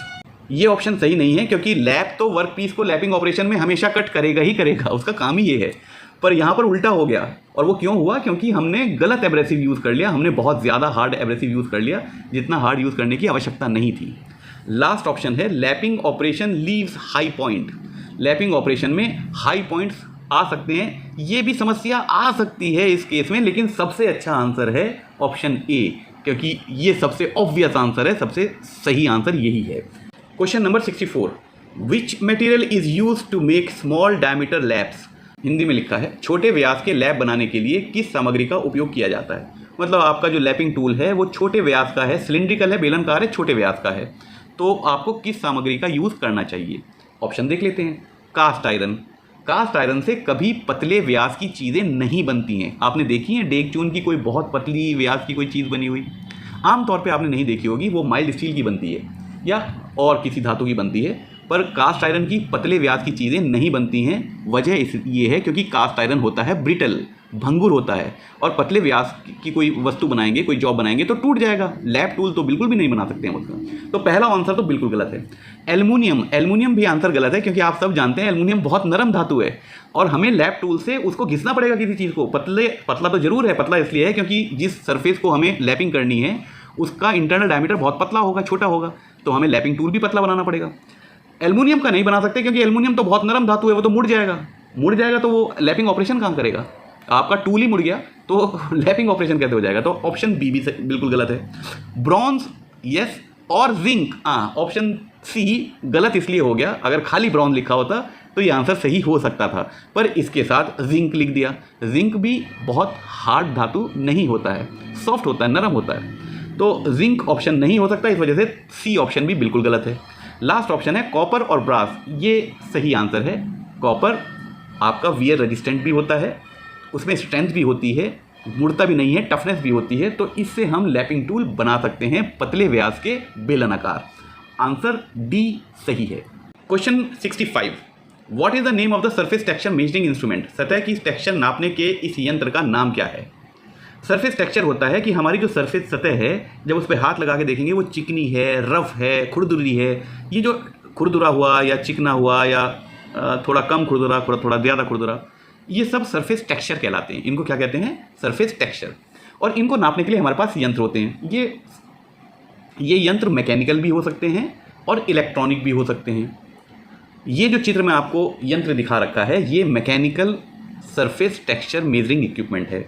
ये ऑप्शन सही नहीं है क्योंकि लैप तो वर्क पीस को लैपिंग ऑपरेशन में हमेशा कट करेगा ही करेगा, उसका काम ही ये है। पर यहाँ पर उल्टा हो गया, और वो क्यों हुआ? क्योंकि हमने गलत एब्रेसिव यूज़ कर लिया, हमने बहुत ज़्यादा हार्ड एब्रेसिव यूज़ कर लिया जितना हार्ड यूज़ करने की आवश्यकता नहीं थी। लास्ट ऑप्शन है lapping operation leaves high point, lapping operation में हाई पॉइंट्स आ सकते हैं, ये भी समस्या आ सकती है इस केस में, लेकिन सबसे अच्छा आंसर है ऑप्शन ए क्योंकि ये सबसे ऑब्वियस आंसर है, सबसे सही आंसर यही है। Question number 64, which material is use to make small diameter laps. Hindi में लिखा है छोटे व्यास के लैप बनाने के लिए किस सामग्री का उपयोग किया जाता है। मतलब आपका जो लैपिंग टूल है वो छोटे व्यास का है, सिलिंड्रिकल है, बेलनाकार है, छोटे व्यास का है, तो आपको किस सामग्री का यूज़ करना चाहिए। ऑप्शन देख लेते हैं। कास्ट आयरन, कास्ट आयरन से कभी पतले व्यास की चीज़ें नहीं बनती हैं। आपने देखी है डेग चून की कोई बहुत पतली व्यास की कोई चीज़ बनी हुई? आमतौर पे आपने नहीं देखी होगी, वो माइल्ड स्टील की बनती है या और किसी धातु की बनती है। पर कास्ट आयरन की पतले व्यास की चीज़ें नहीं बनती हैं। वजह ये है क्योंकि कास्ट आयरन होता है ब्रिटल, भंगुर होता है, और पतले व्यास की कोई वस्तु बनाएंगे, कोई जॉब बनाएंगे तो टूट जाएगा। लैप टूल तो बिल्कुल भी नहीं बना सकते हैं उसका। तो पहला आंसर तो बिल्कुल गलत है। एल्युमिनियम भी आंसर गलत है, क्योंकि आप सब जानते हैं एल्युमिनियम बहुत नरम धातु है और हमें लैप टूल से उसको घिसना पड़ेगा किसी चीज़ को। पतला तो जरूर है, पतला इसलिए है क्योंकि जिस सरफेस को हमें लैपिंग करनी है उसका इंटरनल डायमीटर बहुत पतला होगा, छोटा होगा, तो हमें लैपिंग टूल भी पतला बनाना पड़ेगा। एल्युमिनियम का नहीं बना सकते क्योंकि एल्युमिनियम तो बहुत नरम धातु है, वो तो मुड़ जाएगा तो वो लैपिंग ऑपरेशन कहाँ करेगा। आपका टूल ही मुड़ गया तो लैपिंग ऑपरेशन कैसे हो जाएगा। तो ऑप्शन बी भी बिल्कुल गलत है। ब्रॉन्ज यस और जिंक, ऑप्शन सी गलत इसलिए हो गया, अगर खाली ब्रॉन्ज लिखा होता तो ये आंसर सही हो सकता था, पर इसके साथ जिंक लिख दिया। जिंक भी बहुत हार्ड धातु नहीं होता है, सॉफ्ट होता है, नरम होता है, तो जिंक ऑप्शन नहीं हो सकता, इस वजह से सी ऑप्शन भी बिल्कुल गलत है। लास्ट ऑप्शन है कॉपर और ब्रास, ये सही आंसर है। कॉपर आपका वियर रेजिस्टेंट भी होता है, उसमें स्ट्रेंथ भी होती है, मुड़ता भी नहीं है, टफनेस भी होती है, तो इससे हम लैपिंग टूल बना सकते हैं पतले व्यास के बेलनाकार। आंसर डी सही है। Question 65, what is the name of the surface texture measuring instrument. सतह की टेक्सचर नापने के इस यंत्र का नाम क्या है। सरफेस टेक्सचर होता है कि हमारी जो सरफेस सतह है, जब उस पर हाथ लगा के देखेंगे वो चिकनी है, रफ है, खुरदुरी है। ये जो खुरदुरा हुआ या चिकना हुआ या थोड़ा कम खुरदुरा, थोड़ा ज़्यादा खुरदुरा, ये सब सरफेस टेक्सचर कहलाते हैं। इनको क्या कहते हैं, सरफेस टेक्सचर। और इनको नापने के लिए हमारे पास यंत्र होते हैं। ये यंत्र मैकेनिकल भी हो सकते हैं और इलेक्ट्रॉनिक भी हो सकते हैं। ये जो चित्र में आपको यंत्र दिखा रखा है, ये mechanical surface texture measuring equipment है।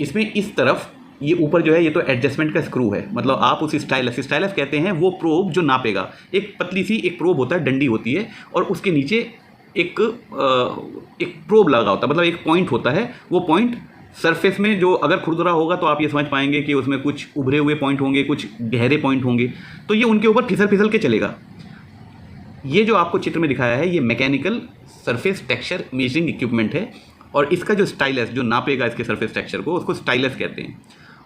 इसमें इस तरफ ये ऊपर जो है ये तो एडजस्टमेंट का स्क्रू है, मतलब आप उस स्टाइलस कहते हैं वो प्रोब जो नापेगा। एक पतली सी एक प्रोब होता है, डंडी होती है, और उसके नीचे एक प्रोब लगा होता है, मतलब एक पॉइंट होता है। वो पॉइंट सरफेस में जो अगर खुरदुरा होगा तो आप ये समझ पाएंगे कि उसमें कुछ उभरे हुए पॉइंट होंगे, कुछ गहरे पॉइंट होंगे, तो ये उनके ऊपर फिसल के चलेगा। ये जो आपको चित्र में दिखाया है ये mechanical surface texture measuring equipment है, और इसका जो स्टाइलस जो नापेगा इसके सरफेस टेक्सचर को, उसको स्टाइलस कहते हैं।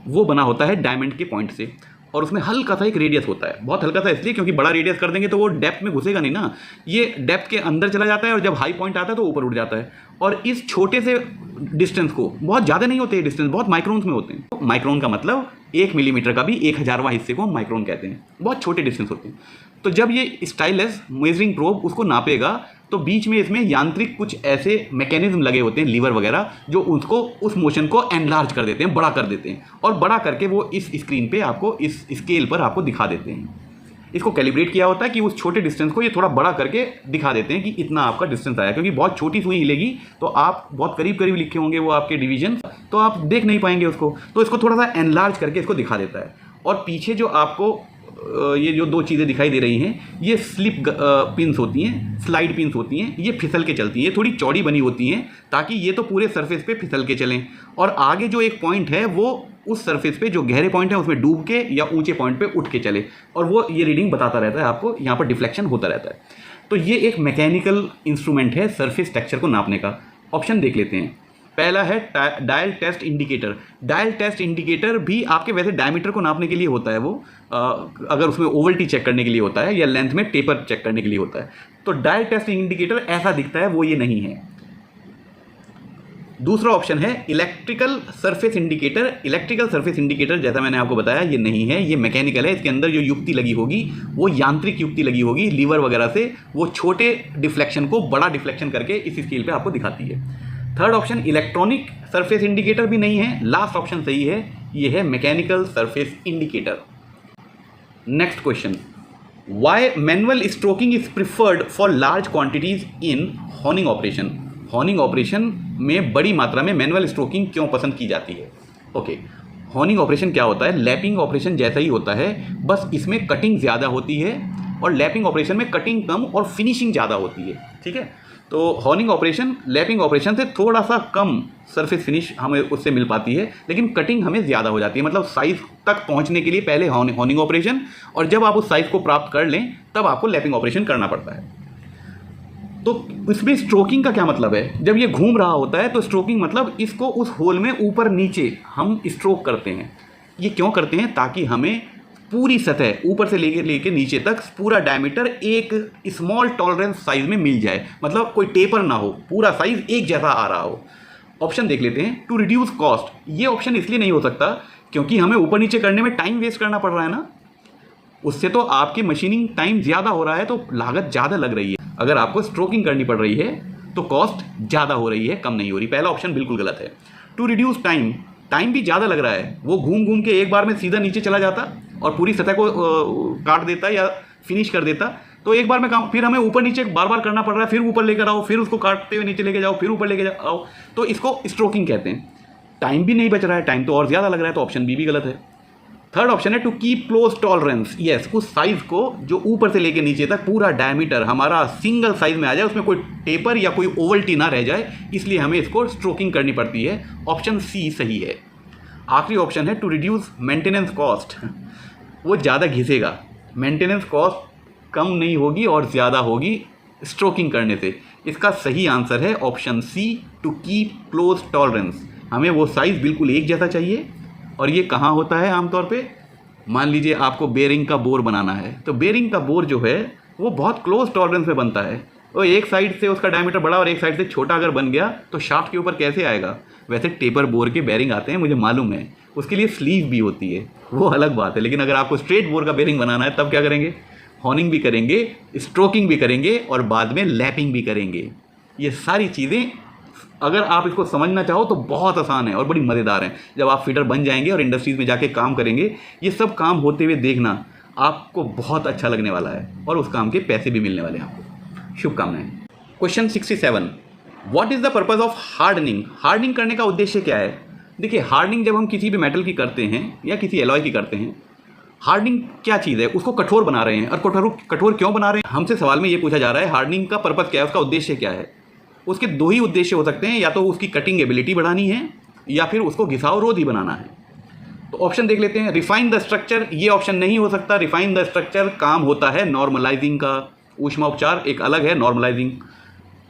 वो बना होता है डायमंड के पॉइंट से, और उसमें हल्का सा एक रेडियस होता है। बहुत हल्का सा इसलिए क्योंकि बड़ा रेडियस कर देंगे तो वो डेप्थ में घुसेगा नहीं ना, ये डेप्थ के अंदर चला जाता है, और जब हाई पॉइंट आता है तो ऊपर उठ जाता है। और इस छोटे से डिस्टेंस को, बहुत ज़्यादा नहीं होते डिस्टेंस, बहुत माइक्रोन्स में होते हैं। माइक्रोन का मतलब 1 मिलीमीटर का भी 1000वां हिस्से को हम माइक्रोन कहते हैं। बहुत छोटे डिस्टेंस होते हैं। तो जब ये स्टाइलस मेजरिंग प्रोब उसको नापेगा तो बीच में इसमें यांत्रिक कुछ ऐसे मैकेनिज्म लगे होते हैं, लीवर वगैरह, जो उसको उस मोशन को एनलार्ज कर देते हैं, बड़ा कर देते हैं, और बड़ा करके वो इस स्क्रीन पे आपको, इस स्केल पर आपको दिखा देते हैं। इसको कैलिब्रेट किया होता है कि उस छोटे डिस्टेंस को ये थोड़ा बड़ा करके दिखा देते हैं कि इतना आपका डिस्टेंस आया, क्योंकि बहुत छोटी सुई हिलेगी तो आप बहुत करीब लिखे होंगे वो आपके डिवीजन, तो आप देख नहीं पाएंगे उसको, तो इसको थोड़ा सा एनलार्ज करके इसको दिखा देता है। और पीछे जो आपको ये जो 2 चीज़ें दिखाई दे रही हैं, ये स्लिप पिंस होती हैं, स्लाइड पिंस होती हैं, ये फिसल के चलती हैं, थोड़ी चौड़ी बनी होती हैं ताकि ये तो पूरे सरफेस पे फिसल के चलें, और आगे जो एक पॉइंट है वो उस सरफेस पे जो गहरे पॉइंट है उसमें डूब के या ऊंचे पॉइंट पे उठ के चले, और वो ये रीडिंग बताता रहता है आपको, यहाँ पर डिफ्लेक्शन होता रहता है। तो ये एक मैकेनिकल इंस्ट्रूमेंट है सरफेस टेक्सचर को नापने का। ऑप्शन देख लेते हैं। पहला है dial test indicator. Dial test indicator भी आपके वैसे डायमीटर को नापने के लिए होता है, वो अगर उसमें ओवल्टी चेक करने के लिए होता है या लेंथ में टेपर चेक करने के लिए होता है। तो डायल टेस्ट इंडिकेटर ऐसा दिखता है, वो ये नहीं है। दूसरा ऑप्शन है electrical surface indicator. Electrical surface indicator जैसा मैंने आपको बताया ये नहीं है, ये मैकेनिकल है। इसके अंदर जो युक्ति लगी होगी वो यांत्रिक युक्ति लगी होगी, लीवर वगैरह से वो छोटे डिफ्लेक्शन को बड़ा डिफ्लेक्शन करके इस स्केल पे आपको दिखाती है। Third option electronic surface indicator भी नहीं है। लास्ट ऑप्शन सही है, ये है mechanical surface indicator. Next question, why manual stroking is preferred for large quantities in horning operation. Horning operation में बड़ी मात्रा में मैनुअल स्ट्रोकिंग क्यों पसंद की जाती है। ओके, हॉर्निंग ऑपरेशन क्या होता है, लैपिंग ऑपरेशन जैसा ही होता है, बस इसमें कटिंग ज़्यादा होती है, और लैपिंग ऑपरेशन में कटिंग कम और फिनिशिंग ज़्यादा होती है। ठीक है, तो हॉर्निंग ऑपरेशन लैपिंग ऑपरेशन से थोड़ा सा कम सरफेस फिनिश हमें उससे मिल पाती है, लेकिन कटिंग हमें ज़्यादा हो जाती है। मतलब साइज़ तक पहुंचने के लिए पहले हॉर्निंग ऑपरेशन, और जब आप उस साइज़ को प्राप्त कर लें तब आपको लैपिंग ऑपरेशन करना पड़ता है। तो इसमें स्ट्रोकिंग का क्या मतलब है, जब ये घूम रहा होता है तो स्ट्रोकिंग मतलब इसको उस होल में ऊपर नीचे हम स्ट्रोक करते हैं। ये क्यों करते हैं, ताकि हमें पूरी सतह ऊपर से लेके नीचे तक पूरा डायमीटर एक स्मॉल टॉलरेंस साइज में मिल जाए, मतलब कोई टेपर ना हो, पूरा साइज एक जैसा आ रहा हो। ऑप्शन देख लेते हैं। टू रिड्यूस कॉस्ट, ये ऑप्शन इसलिए नहीं हो सकता क्योंकि हमें ऊपर नीचे करने में टाइम वेस्ट करना पड़ रहा है ना, उससे तो आपकी मशीनिंग टाइम ज़्यादा हो रहा है, तो लागत ज़्यादा लग रही है। अगर आपको स्ट्रोकिंग करनी पड़ रही है तो कॉस्ट ज़्यादा हो रही है, कम नहीं हो रही। पहला ऑप्शन बिल्कुल गलत है। टू रिड्यूस टाइम, टाइम भी ज़्यादा लग रहा है, वो घूम घूम के एक बार में सीधा नीचे चला जाता और पूरी सतह को काट देता या फिनिश कर देता, तो एक बार में काम, फिर हमें ऊपर नीचे बार बार करना पड़ रहा है, फिर ऊपर लेकर आओ, फिर उसको काटते हुए नीचे लेके जाओ, फिर ऊपर लेके आओ, तो इसको स्ट्रोकिंग कहते हैं। टाइम भी नहीं बच रहा है, टाइम तो और ज़्यादा लग रहा है, तो ऑप्शन बी भी गलत है। थर्ड ऑप्शन है to keep close tolerance, yes, उस साइज को जो ऊपर से लेके नीचे तक पूरा डायमीटर हमारा सिंगल साइज में आ जाए, उसमें कोई टेपर या कोई ओवल्टी ना रह जाए, इसलिए हमें इसको स्ट्रोकिंग करनी पड़ती है। ऑप्शन सी सही है। आखिरी ऑप्शन है टू रिड्यूस मेंटेनेंस कॉस्ट, वो ज़्यादा घिसेगा, मेंटेनेंस कॉस्ट कम नहीं होगी और ज़्यादा होगी स्ट्रोकिंग करने से। इसका सही आंसर है option C, to keep close tolerance. हमें वो साइज़ बिल्कुल एक जैसा चाहिए, और ये कहाँ होता है आमतौर पे, मान लीजिए आपको बेरिंग का बोर बनाना है, तो बेरिंग का बोर जो है वो बहुत क्लोज टॉलरेंस में बनता है, और एक साइड से उसका डायमीटर बड़ा और एक साइड से छोटा अगर बन गया तो शाफ्ट के ऊपर कैसे आएगा। वैसे टेपर बोर के बेरिंग आते हैं, मुझे मालूम है, उसके लिए स्लीव भी होती है, वो अलग बात है। लेकिन अगर आपको स्ट्रेट बोर का बेरिंग बनाना है तब क्या करेंगे, हॉर्निंग भी करेंगे, स्ट्रोकिंग भी करेंगे और बाद में लैपिंग भी करेंगे। ये सारी चीज़ें अगर आप इसको समझना चाहो तो बहुत आसान है और बड़ी मज़ेदार हैं। जब आप फिटर बन जाएंगे और इंडस्ट्रीज़ में जाके काम करेंगे, ये सब काम होते हुए देखना आपको बहुत अच्छा लगने वाला है और उस काम के पैसे भी मिलने वाले हैं आपको। शुभकामनाएं। Question 67, what is the purpose of hardening. Hardening करने का उद्देश्य क्या है। देखिए, हार्डनिंग जब हम किसी भी मेटल की करते हैं या किसी एलॉय की करते हैं, हार्डनिंग क्या चीज़ है, उसको कठोर बना रहे हैं। और कठोर क्यों बना रहे हैं, हमसे सवाल में ये पूछा जा रहा है हार्डनिंग का पर्पज़ क्या है, उसका उद्देश्य क्या है। उसके दो ही उद्देश्य हो सकते हैं, या तो उसकी कटिंग एबिलिटी बढ़ानी है या फिर उसको घिसाव रोधी बनाना है। तो ऑप्शन देख लेते हैं। रिफाइन द स्ट्रक्चर, ये ऑप्शन नहीं हो सकता। रिफाइन द स्ट्रक्चर काम होता है नॉर्मलाइजिंग का, ऊष्मा उपचार एक अलग है, नॉर्मलाइजिंग।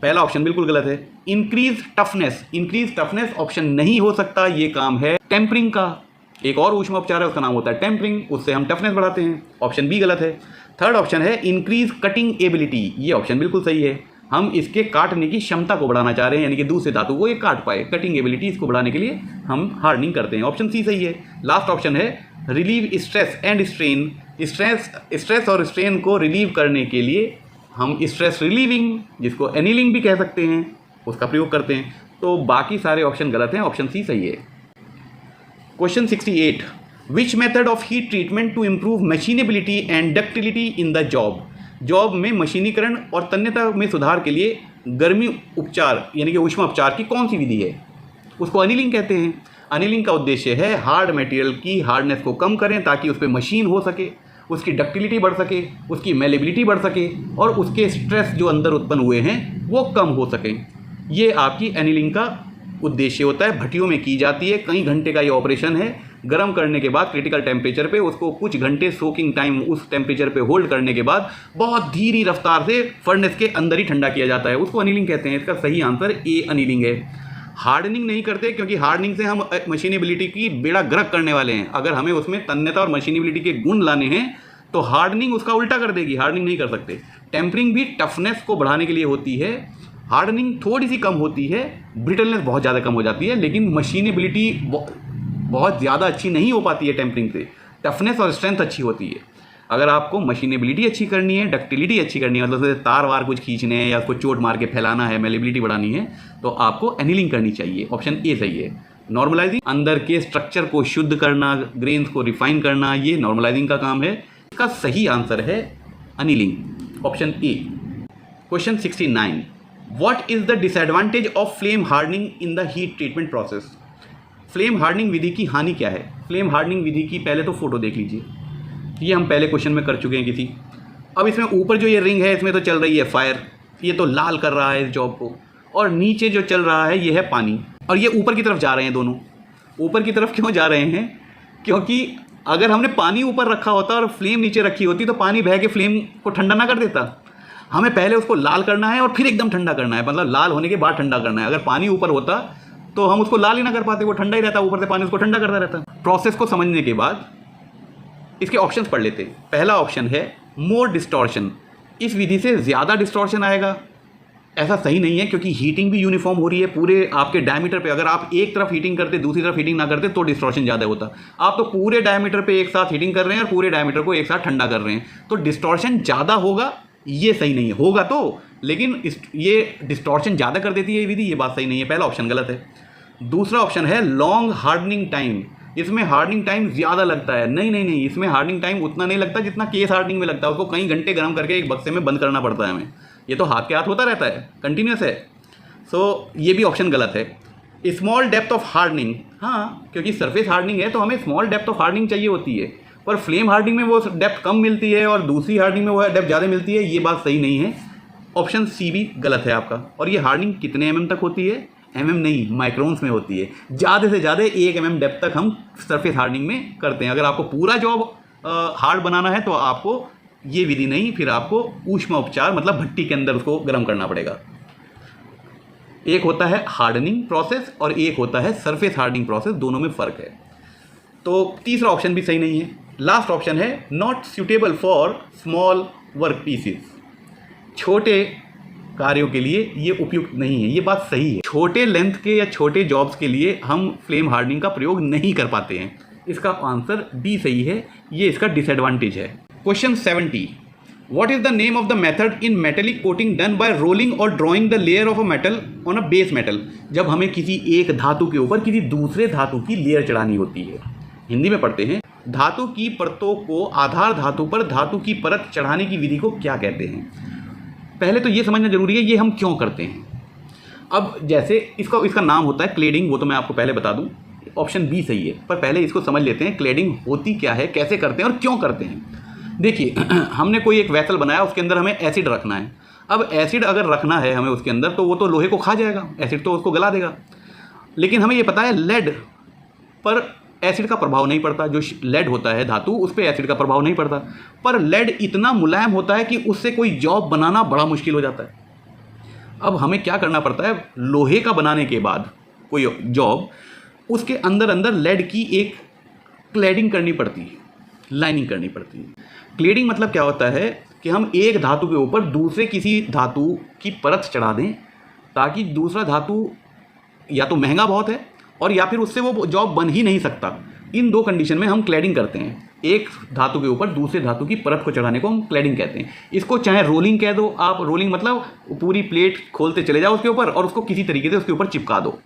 पहला ऑप्शन बिल्कुल गलत है। Increase toughness, increase toughness option नहीं हो सकता, ये काम है टेम्परिंग का, एक और ऊष्मा उपचार है उसका नाम होता है टेम्परिंग, उससे हम टफनेस बढ़ाते हैं। ऑप्शन बी गलत है। थर्ड ऑप्शन है इंक्रीज कटिंग एबिलिटी, ये ऑप्शन बिल्कुल सही है। हम इसके काटने की क्षमता को बढ़ाना चाह रहे हैं, यानी कि दूसरे धातु को ये काट पाए, कटिंग एबिलिटी इसको बढ़ाने के लिए हम हार्डनिंग करते हैं। ऑप्शन सी सही है। लास्ट ऑप्शन है relieve stress and strain, stress और स्ट्रेन को रिलीव करने के लिए हम स्ट्रेस रिलीविंग, जिसको एनीलिंग भी कह सकते हैं, उसका प्रयोग करते हैं। तो बाकी सारे ऑप्शन गलत हैं, ऑप्शन सी सही है। Question 68, which method of heat treatment to improve machinability and ductility in the job. Job में मशीनीकरण और तन्यता में सुधार के लिए गर्मी उपचार यानी कि ऊष्मा उपचार की कौन सी विधि है, उसको अनिलिंग कहते हैं। अनिलिंग का उद्देश्य है हार्ड मटेरियल की हार्डनेस को कम करें ताकि उस पर मशीन हो सके, उसकी डक्टिलिटी बढ़ सके, उसकी मेलेबिलिटी बढ़ सके और उसके स्ट्रेस जो अंदर उत्पन्न हुए हैं वो कम हो सकें। ये आपकी एनिलिंग का उद्देश्य होता है। भट्टियों में की जाती है, कई घंटे का ये ऑपरेशन है। गर्म करने के बाद क्रिटिकल टेम्परेचर पे उसको कुछ घंटे सोकिंग टाइम उस टेम्परेचर पे होल्ड करने के बाद बहुत धीमी रफ्तार से फर्नेस के अंदर ही ठंडा किया जाता है, उसको अनिलिंग कहते हैं। इसका सही आंसर ए अनिलिंग है। हार्डनिंग नहीं करते क्योंकि हार्डनिंग से हम मशीनेबिलिटी की बेड़ा गर्क करने वाले हैं। अगर हमें उसमें तन्यता और मशीनेबिलिटी के गुण लाने हैं तो हार्डनिंग उसका उल्टा कर देगी, हार्डनिंग नहीं कर सकते। टेम्परिंग भी टफनेस को बढ़ाने के लिए होती है, हार्डनिंग थोड़ी सी कम होती है, ब्रिटलनेस बहुत ज़्यादा कम हो जाती है, लेकिन मशीनेबिलिटी बहुत ज़्यादा अच्छी नहीं हो पाती है टेम्परिंग से। टफनेस और स्ट्रेंथ अच्छी होती है। अगर आपको मशीनेबिलिटी अच्छी करनी है, डक्टिलिटी अच्छी करनी है, मतलब जैसे तार वार कुछ खींचने हैं या उसको चोट मार के फैलाना है, मेलेबिलिटी बढ़ानी है, तो आपको एनिलिंग करनी चाहिए। ऑप्शन ए सही है। नॉर्मलाइजिंग, अंदर के स्ट्रक्चर को शुद्ध करना, ग्रेन्स को रिफाइन करना, ये नॉर्मलाइजिंग का काम है। इसका सही आंसर है annealing, option A. Question 69, what is the disadvantage of flame hardening in the heat treatment process. Flame hardening विधि की हानि क्या है। फ्लेम हार्डनिंग विधि की पहले तो फोटो देख लीजिए, ये हम पहले क्वेश्चन में कर चुके हैं किसी। अब इसमें ऊपर जो ये रिंग है इसमें तो चल रही है फायर, ये तो लाल कर रहा है इस जॉब को, और नीचे जो चल रहा है ये है पानी, और ये ऊपर की तरफ जा रहे हैं दोनों। ऊपर की तरफ क्यों जा रहे हैं, क्योंकि अगर हमने पानी ऊपर रखा होता और फ्लेम नीचे रखी होती तो पानी बह के फ्लेम को ठंडा ना कर देता। हमें पहले उसको लाल करना है और फिर एकदम ठंडा करना है, मतलब लाल होने के बाद ठंडा करना है। अगर पानी ऊपर होता तो हम उसको लाल ही ना कर पाते, वो ठंडा ही रहता, ऊपर से पानी उसको ठंडा करता रहता। प्रोसेस को समझने के बाद इसके ऑप्शंस पढ़ लेते हैं। पहला ऑप्शन है मोर डिस्टॉर्शन, इस विधि से ज़्यादा डिस्टॉर्शन आएगा। ऐसा सही नहीं है, क्योंकि हीटिंग भी यूनिफॉर्म हो रही है पूरे आपके डायमीटर पे। अगर आप एक तरफ हीटिंग करते दूसरी तरफ हीटिंग ना करते तो डिस्टॉर्शन ज़्यादा होता। आप तो पूरे डायमीटर पे एक साथ हीटिंग कर रहे हैं और पूरे डायमीटर को एक साथ ठंडा कर रहे हैं, तो डिस्टॉर्शन ज़्यादा होगा। ये सही नहीं है, होगा तो, लेकिन ये डिस्टॉर्शन ज़्यादा कर देती है ये विधि, ये बात सही नहीं है। पहला ऑप्शन गलत है। दूसरा ऑप्शन है लॉन्ग हार्डनिंग टाइम, इसमें हार्डनिंग टाइम ज़्यादा लगता है। नहीं, इसमें हार्डनिंग टाइम उतना नहीं लगता जितना केस हार्डनिंग में लगता है। उसको कई घंटे गर्म करके एक बक्से में बंद करना पड़ता है हमें। ये तो हाथ के हाथ होता रहता है, कंटिन्यूस है। सो ये भी ऑप्शन गलत है। स्मॉल डेप्थ ऑफ हार्डनिंग, हाँ, क्योंकि सरफेस हार्डनिंग है तो हमें स्मॉल डेप्थ ऑफ हार्डनिंग चाहिए होती है, पर फ्लेम हार्डनिंग में वो डेप्थ कम मिलती है और दूसरी हार्डनिंग में वो डेप्थ ज़्यादा मिलती है। ये बात सही नहीं है। ऑप्शन सी भी गलत है आपका। और ये हार्डनिंग कितने mm तक होती है? नहीं, माइक्रोन्स में होती है। ज़्यादा से ज़्यादा 1 mm डेप्थ तक हम सरफेस हार्डनिंग में करते हैं। अगर आपको पूरा जॉब हार्ड बनाना है तो आपको ये विधि नहीं, फिर आपको ऊष्मा उपचार मतलब भट्टी के अंदर उसको गर्म करना पड़ेगा। एक होता है हार्डनिंग प्रोसेस और एक होता है सरफेस हार्डनिंग प्रोसेस, दोनों में फ़र्क है। तो तीसरा ऑप्शन भी सही नहीं है। लास्ट ऑप्शन है not suitable for small work pieces, छोटे कार्यों के लिए ये उपयुक्त नहीं है। ये बात सही है, छोटे लेंथ के या छोटे जॉब्स के लिए हम फ्लेम हार्डनिंग का प्रयोग नहीं कर पाते हैं। इसका आंसर डी सही है, ये इसका डिसएडवांटेज है। Question 70, what is the name of the method in metallic coating done by rolling और drawing the layer of a metal on a base metal. जब हमें किसी एक धातु के ऊपर किसी दूसरे धातु की लेयर चढ़ानी होती है, हिंदी में पढ़ते हैं, धातु की परतों को आधार धातु पर धातु की परत चढ़ाने की विधि को क्या कहते हैं? पहले तो ये समझना जरूरी है ये हम क्यों करते हैं। अब जैसे इसका नाम होता है क्लेडिंग, वो तो मैं आपको पहले बता दूं, ऑप्शन बी सही है। पर पहले इसको समझ लेते हैं क्लेडिंग होती क्या है, कैसे करते हैं और क्यों करते हैं। देखिए, हमने कोई एक वेसल बनाया, उसके अंदर हमें एसिड रखना है। अब एसिड अगर रखना है हमें उसके अंदर, तो वो तो लोहे को खा जाएगा, एसिड तो उसको गला देगा। लेकिन हमें ये पता है लेड पर एसिड का प्रभाव नहीं पड़ता, जो लेड होता है धातु उस पर एसिड का प्रभाव नहीं पड़ता। पर लेड इतना मुलायम होता है कि उससे कोई जॉब बनाना बड़ा मुश्किल हो जाता है। अब हमें क्या करना पड़ता है, लोहे का बनाने के बाद कोई जॉब, उसके अंदर अंदर लेड की एक क्लैडिंग करनी पड़ती है, लाइनिंग करनी पड़ती है। क्लेडिंग मतलब क्या होता है कि हम एक धातु के ऊपर दूसरे किसी धातु की परत चढ़ा दें, ताकि दूसरा धातु या तो महंगा बहुत है और या फिर उससे वो जॉब बन ही नहीं सकता। इन दो कंडीशन में हम क्लैडिंग करते हैं। एक धातु के ऊपर दूसरे धातु की परत को चढ़ाने को हम क्लैडिंग कहते हैं। इसको चाहे रोलिंग कह दो आप, रोलिंग मतलब पूरी प्लेट खोलते चले जाओ उसके ऊपर और उसको किसी तरीके से उसके ऊपर चिपका दो,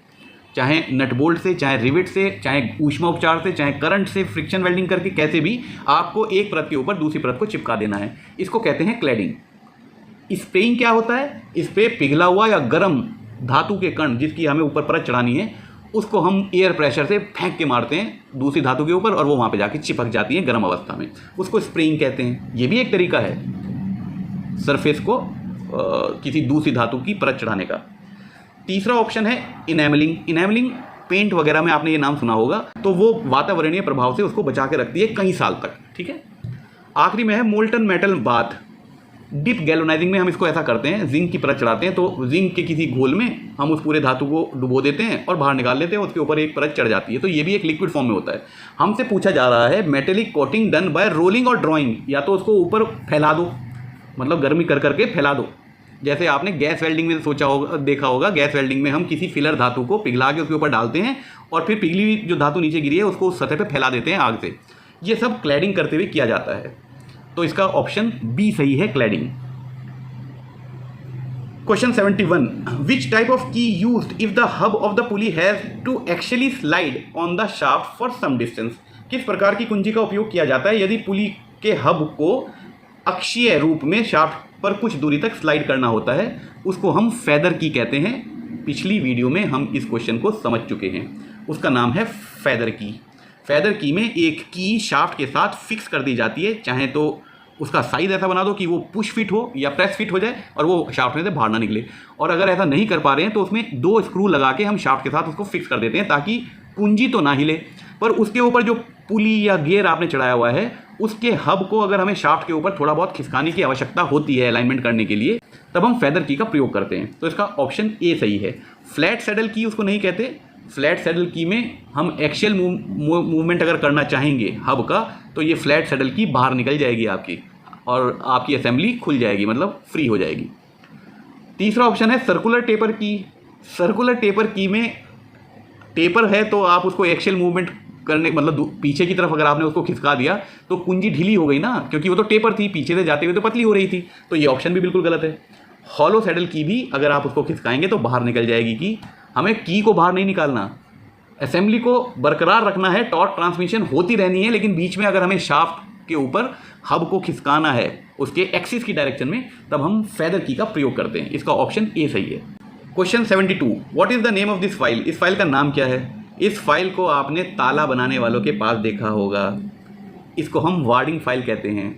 चाहे नट बोल्ट से, चाहे रिविट से, चाहे ऊष्मा उपचार से, चाहे करंट से, फ्रिक्शन वेल्डिंग करके, कैसे भी आपको एक परत के ऊपर दूसरी परत को चिपका देना है। इसको कहते हैं क्लैडिंग। स्प्रेइंग क्या होता है, स्प्रे पिघला हुआ या गर्म धातु के कण जिसकी हमें ऊपर परत चढ़ानी है, उसको हम एयर प्रेशर से फेंक के मारते हैं दूसरी धातु के ऊपर और वो वहाँ पे जाके चिपक जाती है गर्म अवस्था में, उसको स्प्रेइंग कहते हैं। ये भी एक तरीका है सरफेस को किसी दूसरी धातु की परत चढ़ाने का। तीसरा ऑप्शन है इनेमलिंग। इनेमलिंग पेंट वगैरह में आपने ये नाम सुना होगा, तो वो वातावरणीय प्रभाव से उसको बचा के रखती है कई साल तक, ठीक है। आखिरी में है molten metal bath. Dip galvanising में हम इसको ऐसा करते हैं, जिंक की परत चढ़ाते हैं, तो जिंक के किसी घोल में हम उस पूरे धातु को डुबो देते हैं और बाहर निकाल लेते हैं, उसके ऊपर एक परत चढ़ जाती है, तो ये भी एक लिक्विड फॉर्म में होता है। हमसे पूछा जा रहा है metallic coating done by rolling और ड्रॉइंग, या तो उसको ऊपर फैला दो, मतलब गर्मी कर करके फैला दो। जैसे आपने गैस वेल्डिंग में सोचा होगा, देखा होगा, गैस वेल्डिंग में हम किसी फिलर धातु को पिघला के उसके ऊपर डालते हैं और फिर पिघली हुई जो धातु नीचे गिरी है उसको उस सतह पर फैला देते हैं आग से। ये सब क्लैडिंग करते हुए किया जाता है, तो इसका ऑप्शन बी सही है, cladding. Question 71, which type of key used if the hub of the pulley has to actually slide on the shaft for some distance? किस प्रकार की कुंजी का उपयोग किया जाता है यदि पुली के हब को अक्षीय रूप में शाफ्ट पर कुछ दूरी तक स्लाइड करना होता है? उसको हम फेदर की कहते हैं। पिछली वीडियो में हम इस क्वेश्चन को समझ चुके हैं, उसका नाम है फेदर की। फेदर की में एक की शाफ्ट के साथ फिक्स कर दी जाती है, चाहे तो उसका साइज़ ऐसा बना दो कि वो पुश फिट हो या प्रेस फिट हो जाए और वो शाफ्ट में से बाहर ना निकले। और अगर ऐसा नहीं कर पा रहे हैं तो उसमें 2 स्क्रू लगा के हम शाफ्ट के साथ उसको फिक्स कर देते हैं, ताकि कुंजी तो ना हिले, पर उसके ऊपर जो पुली या गियर आपने चढ़ाया हुआ है उसके हब को अगर हमें शाफ्ट के ऊपर थोड़ा बहुत खिसकाने की आवश्यकता होती है अलाइनमेंट करने के लिए, तब हम फेदर की का प्रयोग करते हैं। तो इसका ऑप्शन ए सही है। फ्लैट सैडल की उसको नहीं कहते, फ्लैट सैडल की में हम एक्शियल मूवमेंट अगर करना चाहेंगे हब का, तो ये फ्लैट सैडल की बाहर निकल जाएगी आपकी और आपकी असेंबली खुल जाएगी, मतलब फ्री हो जाएगी। तीसरा ऑप्शन है सर्कुलर टेपर की। सर्कुलर टेपर की में टेपर है तो आप उसको एक्शियल मूवमेंट करने, मतलब पीछे की तरफ अगर आपने उसको खिसका दिया तो कुंजी ढीली हो गई ना, क्योंकि वो तो टेपर थी, पीछे से जाते हुए तो पतली हो रही थी, तो ये ऑप्शन भी बिल्कुल गलत है। हॉलो सैडल की भी अगर आप उसको खिसकाएंगे तो बाहर निकल जाएगी की। हमें की को बाहर नहीं निकालना, असेंबली को बरकरार रखना है, टॉर्क ट्रांसमिशन होती रहनी है, लेकिन बीच में अगर हमें शाफ्ट के ऊपर हब को खिसकाना है उसके एक्सिस की डायरेक्शन में, तब हम फेदर की का प्रयोग करते हैं। इसका ऑप्शन ए सही है। Question 72, what is the name of this file. इस फाइल का नाम क्या है। इस फाइल को आपने ताला बनाने वालों के पास देखा होगा। इसको हम वार्डिंग फाइल कहते हैं।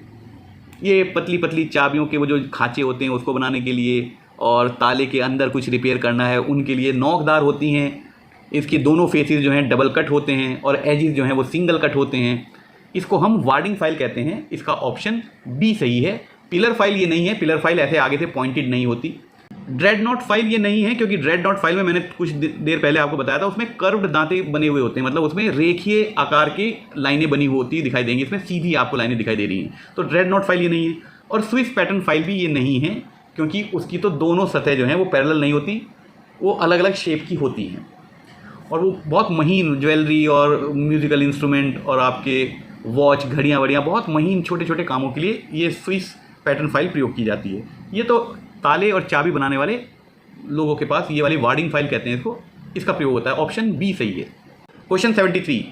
ये पतली पतली चाबियों के वो जो खांचे होते हैं उसको बनाने के लिए, और ताले के अंदर कुछ रिपेयर करना है उनके लिए नोकदार होती हैं। इसके दोनों फेसेस जो हैं डबल कट होते हैं और एजेस जो हैं वो सिंगल कट होते हैं। इसको हम वार्डिंग फाइल कहते हैं। इसका ऑप्शन बी सही है। पिलर फाइल ये नहीं है, पिलर फाइल ऐसे आगे से पॉइंटेड नहीं होती। ड्रेडनॉट फाइल ये नहीं है, क्योंकि ड्रेडनॉट फाइल में मैंने कुछ देर पहले आपको बताया था, उसमें कर्व्ड दांते बने हुए होते हैं, मतलब उसमें रेखीय आकार की लाइनें बनी हुई होती दिखाई देंगी, इसमें सीधी आपको लाइनें दिखाई दे रही हैं, तो ड्रेडनॉट फाइल ये नहीं है। और स्विस पैटर्न फाइल भी ये नहीं है, क्योंकि उसकी तो दोनों सतह जो हैं वो पैरेलल नहीं होती, वो अलग अलग शेप की होती हैं, और वो बहुत महीन ज्वेलरी और म्यूज़िकल इंस्ट्रूमेंट और आपके वॉच घड़ियाँ वड़ियाँ बहुत महीन छोटे छोटे कामों के लिए ये स्विस पैटर्न फाइल प्रयोग की जाती है। ये तो ताले और चाबी बनाने वाले लोगों के पास ये वाली वार्डिंग फाइल कहते हैं इसको, इसका प्रयोग होता है। ऑप्शन बी सही है। Question 73,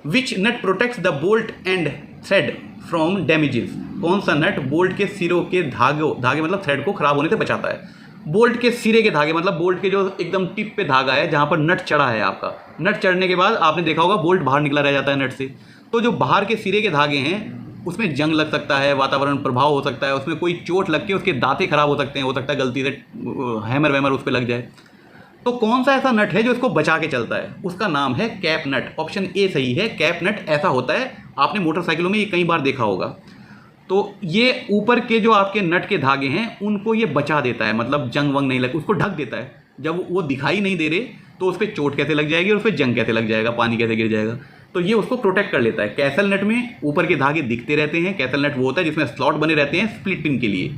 which nut protects the bolt and thread from damages. कौन सा नट बोल्ट के सिरों के धागे मतलब थ्रेड को खराब होने से बचाता है। बोल्ट के सिरे के धागे मतलब बोल्ट के जो एकदम टिप पे धागा है जहाँ पर नट चढ़ा है आपका, नट चढ़ने के बाद आपने देखा होगा बोल्ट बाहर निकला रह जाता है नट से, तो जो बाहर के सिरे के धागे हैं उसमें जंग लग सकता है, वातावरण प्रभाव हो सकता है, उसमें कोई चोट लग के उसके दांते खराब हो सकते हैं, हो सकता है गलती से हैमर वैमर उस पर लग जाए। तो कौन सा ऐसा नट है जो इसको बचा के चलता है, उसका नाम है कैप नट। ऑप्शन ए सही है। कैप नट ऐसा होता है, आपने मोटरसाइकिलों में ये कई बार देखा होगा। तो ये ऊपर के जो आपके नट के धागे हैं उनको ये बचा देता है, मतलब जंग वंग नहीं लग, उसको ढक देता है। जब वो दिखाई नहीं दे रहे तो उस पर चोट कैसे लग जाएगी और उस पर जंग कैसे लग जाएगा, पानी कैसे गिर जाएगा, तो ये उसको प्रोटेक्ट कर लेता है। कैसल नट में ऊपर के धागे दिखते रहते हैं। कैसल नट वो होता है जिसमें स्लॉट बने रहते हैं स्प्लिट पिन के लिए।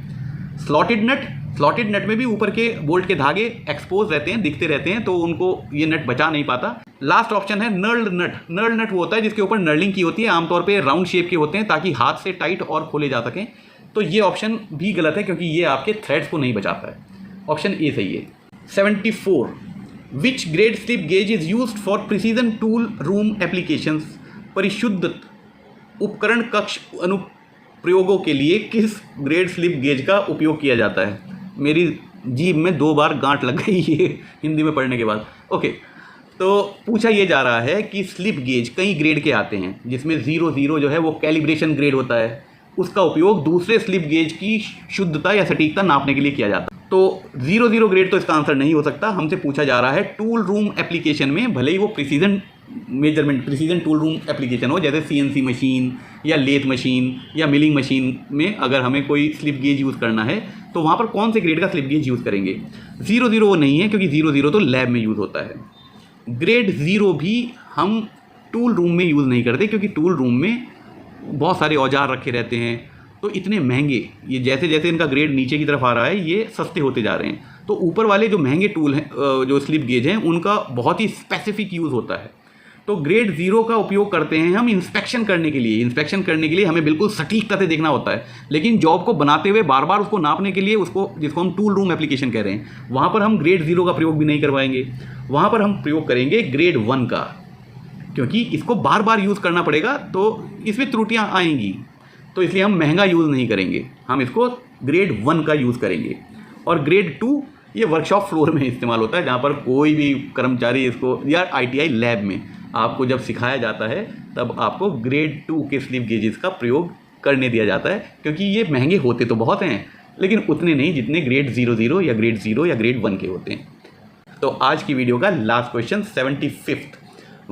स्लॉटेड नट में भी ऊपर के बोल्ट के धागे एक्सपोज रहते हैं, दिखते रहते हैं, तो उनको ये नट बचा नहीं पाता। लास्ट ऑप्शन है नर्ल्ड नट। नर्ल्ड नट वो होता है जिसके ऊपर नर्लिंग की होती है, आमतौर पे राउंड शेप के होते हैं ताकि हाथ से टाइट और खोले जा सकें। तो ये ऑप्शन भी गलत है क्योंकि ये आपके थ्रेड्स को नहीं बचाता है। ऑप्शन ए सही है। 74, which grade slip gauge is used for precision tool room applications. परिशुद्ध उपकरण कक्ष अनुप्रयोगों के लिए किस ग्रेड स्लिप गेज का उपयोग किया जाता है। मेरी जीभ में 2 बार गांठ लग गई ये हिंदी में पढ़ने के बाद। ओके, तो पूछा ये जा रहा है कि स्लिप गेज कई ग्रेड के आते हैं, जिसमें 00 जो है वो कैलिब्रेशन ग्रेड होता है, उसका उपयोग दूसरे स्लिप गेज की शुद्धता या सटीकता नापने के लिए किया जाता है। तो 00 ग्रेड तो इसका आंसर नहीं हो सकता। हमसे पूछा जा रहा है टूल रूम एप्लीकेशन में, भले ही वो precision measurement precision tool room application हो, जैसे CNC मशीन या लेथ मशीन या मिलिंग मशीन में अगर हमें कोई स्लिप गेज यूज़ करना है तो वहाँ पर कौन से ग्रेड का स्लिप गेज यूज़ करेंगे। 00 वो नहीं है, क्योंकि 00 तो लैब में यूज़ होता है। ग्रेड 0 भी हम टूल रूम में यूज़ नहीं करते, क्योंकि टूल रूम में बहुत सारे औजार रखे रहते हैं, तो इतने महंगे, ये जैसे जैसे इनका ग्रेड नीचे की तरफ आ रहा है ये सस्ते होते जा रहे हैं। तो ऊपर वाले जो महंगे टूल हैं, जो स्लिप गेज हैं, उनका बहुत ही स्पेसिफिक यूज़ होता है। तो ग्रेड 0 का उपयोग करते हैं हम इंस्पेक्शन करने के लिए। इंस्पेक्शन करने के लिए हमें बिल्कुल सटीकता से देखना होता है, लेकिन जॉब को बनाते हुए बार बार उसको नापने के लिए, उसको जिसको हम टूल रूम एप्लीकेशन कह रहे हैं, वहाँ पर हम ग्रेड 0 का प्रयोग भी नहीं करवाएंगे। वहाँ पर हम प्रयोग करेंगे ग्रेड 1 का, क्योंकि इसको बार बार यूज़ करना पड़ेगा तो इसमें त्रुटियाँ आएंगी, तो इसलिए हम महंगा यूज़ नहीं करेंगे, हम इसको ग्रेड 1 का यूज़ करेंगे। और ग्रेड 2 ये वर्कशॉप फ्लोर में इस्तेमाल होता है, जहाँ पर कोई भी कर्मचारी इसको, या ITI लैब में आपको जब सिखाया जाता है तब आपको ग्रेड 2 के स्लिप गेजेस का प्रयोग करने दिया जाता है, क्योंकि ये महंगे होते तो बहुत हैं लेकिन उतने नहीं जितने ग्रेड 00 या ग्रेड 0 या ग्रेड 1 के होते हैं। तो आज की वीडियो का last question 75,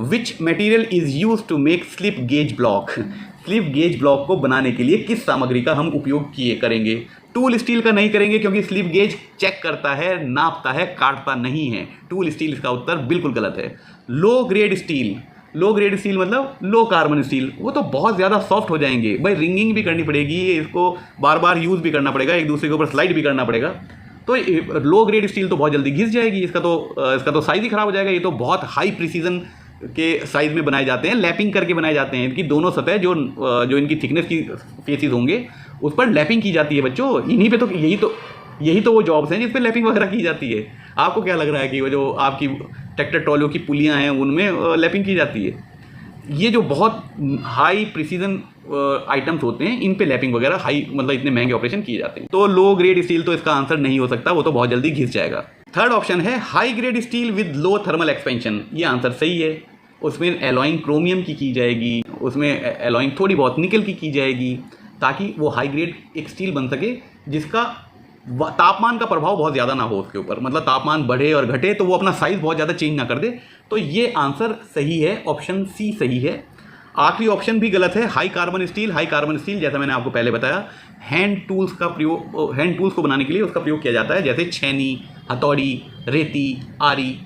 which material is use to make slip gauge block. Slip gauge block को बनाने के लिए किस सामग्री का हम उपयोग करेंगे। टूल स्टील का नहीं करेंगे, क्योंकि स्लिप गेज चेक करता है, नापता है, काटता नहीं है। टूल स्टील इसका उत्तर बिल्कुल गलत है। Low grade steel, low grade steel मतलब लो कार्बन स्टील, वो तो बहुत ज़्यादा सॉफ्ट हो जाएंगे भाई, रिंगिंग भी करनी पड़ेगी, इसको बार बार यूज़ भी करना पड़ेगा, एक दूसरे के ऊपर स्लाइड भी करना पड़ेगा, तो लो ग्रेड स्टील तो बहुत जल्दी घिस जाएगी, इसका तो साइज़ ही ख़राब हो जाएगा। ये तो बहुत हाई प्रिसीजन के साइज़ में बनाए जाते हैं, लैपिंग करके बनाए जाते हैं, इनकी दोनों सतह जो इनकी थिकनेस की फेसिस होंगे उस पर लैपिंग की जाती है बच्चों। इन्हीं पे तो यही तो वो जॉब्स हैं जिस पे लैपिंग वगैरह की जाती है। आपको क्या लग रहा है कि वो जो आपकी ट्रैक्टर ट्रॉलियों की पुलियाँ हैं उनमें लैपिंग की जाती है? ये जो बहुत हाई प्रिसीजन आइटम्स होते हैं इन पे लैपिंग वगैरह हाई मतलब इतने महंगे ऑपरेशन किए जाते हैं। तो लो ग्रेड स्टील तो इसका आंसर नहीं हो सकता, वो तो बहुत जल्दी घिस जाएगा। थर्ड ऑप्शन है high grade steel with low thermal expansion. ये आंसर सही है। उसमें एलॉइंग क्रोमियम की जाएगी, उसमें एलॉइंग थोड़ी बहुत निकल की जाएगी, ताकि वो हाई ग्रेड एक स्टील बन सके जिसका तापमान का प्रभाव बहुत ज़्यादा ना हो उसके ऊपर, मतलब तापमान बढ़े और घटे तो वो अपना साइज़ बहुत ज़्यादा चेंज ना कर दे। तो ये आंसर सही है, ऑप्शन सी सही है। आखिरी ऑप्शन भी गलत है, high carbon steel. High carbon steel जैसा मैंने आपको पहले बताया हैंड टूल्स को बनाने के लिए उसका प्रयोग किया जाता है, जैसे छेनी, हथौड़ी, रेती, आरी,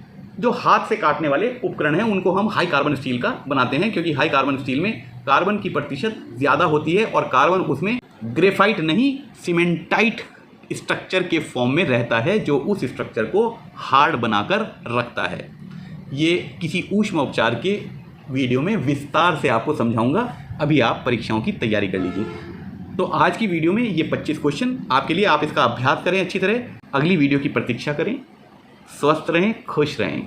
जो हाथ से काटने वाले उपकरण हैं उनको हम हाई कार्बन स्टील का बनाते हैं, क्योंकि हाई कार्बन स्टील में कार्बन की प्रतिशत ज़्यादा होती है और कार्बन उसमें ग्रेफाइट नहीं सीमेंटाइट स्ट्रक्चर के फॉर्म में रहता है, जो उस स्ट्रक्चर को हार्ड बनाकर रखता है। ये किसी ऊष्मा उपचार के वीडियो में विस्तार से आपको समझाऊंगा, अभी आप परीक्षाओं की तैयारी कर लीजिए। तो आज की वीडियो में ये 25 क्वेश्चन आपके लिए, आप इसका अभ्यास करें अच्छी तरह, अगली वीडियो की प्रतीक्षा करें। स्वस्थ रहें, खुश रहें।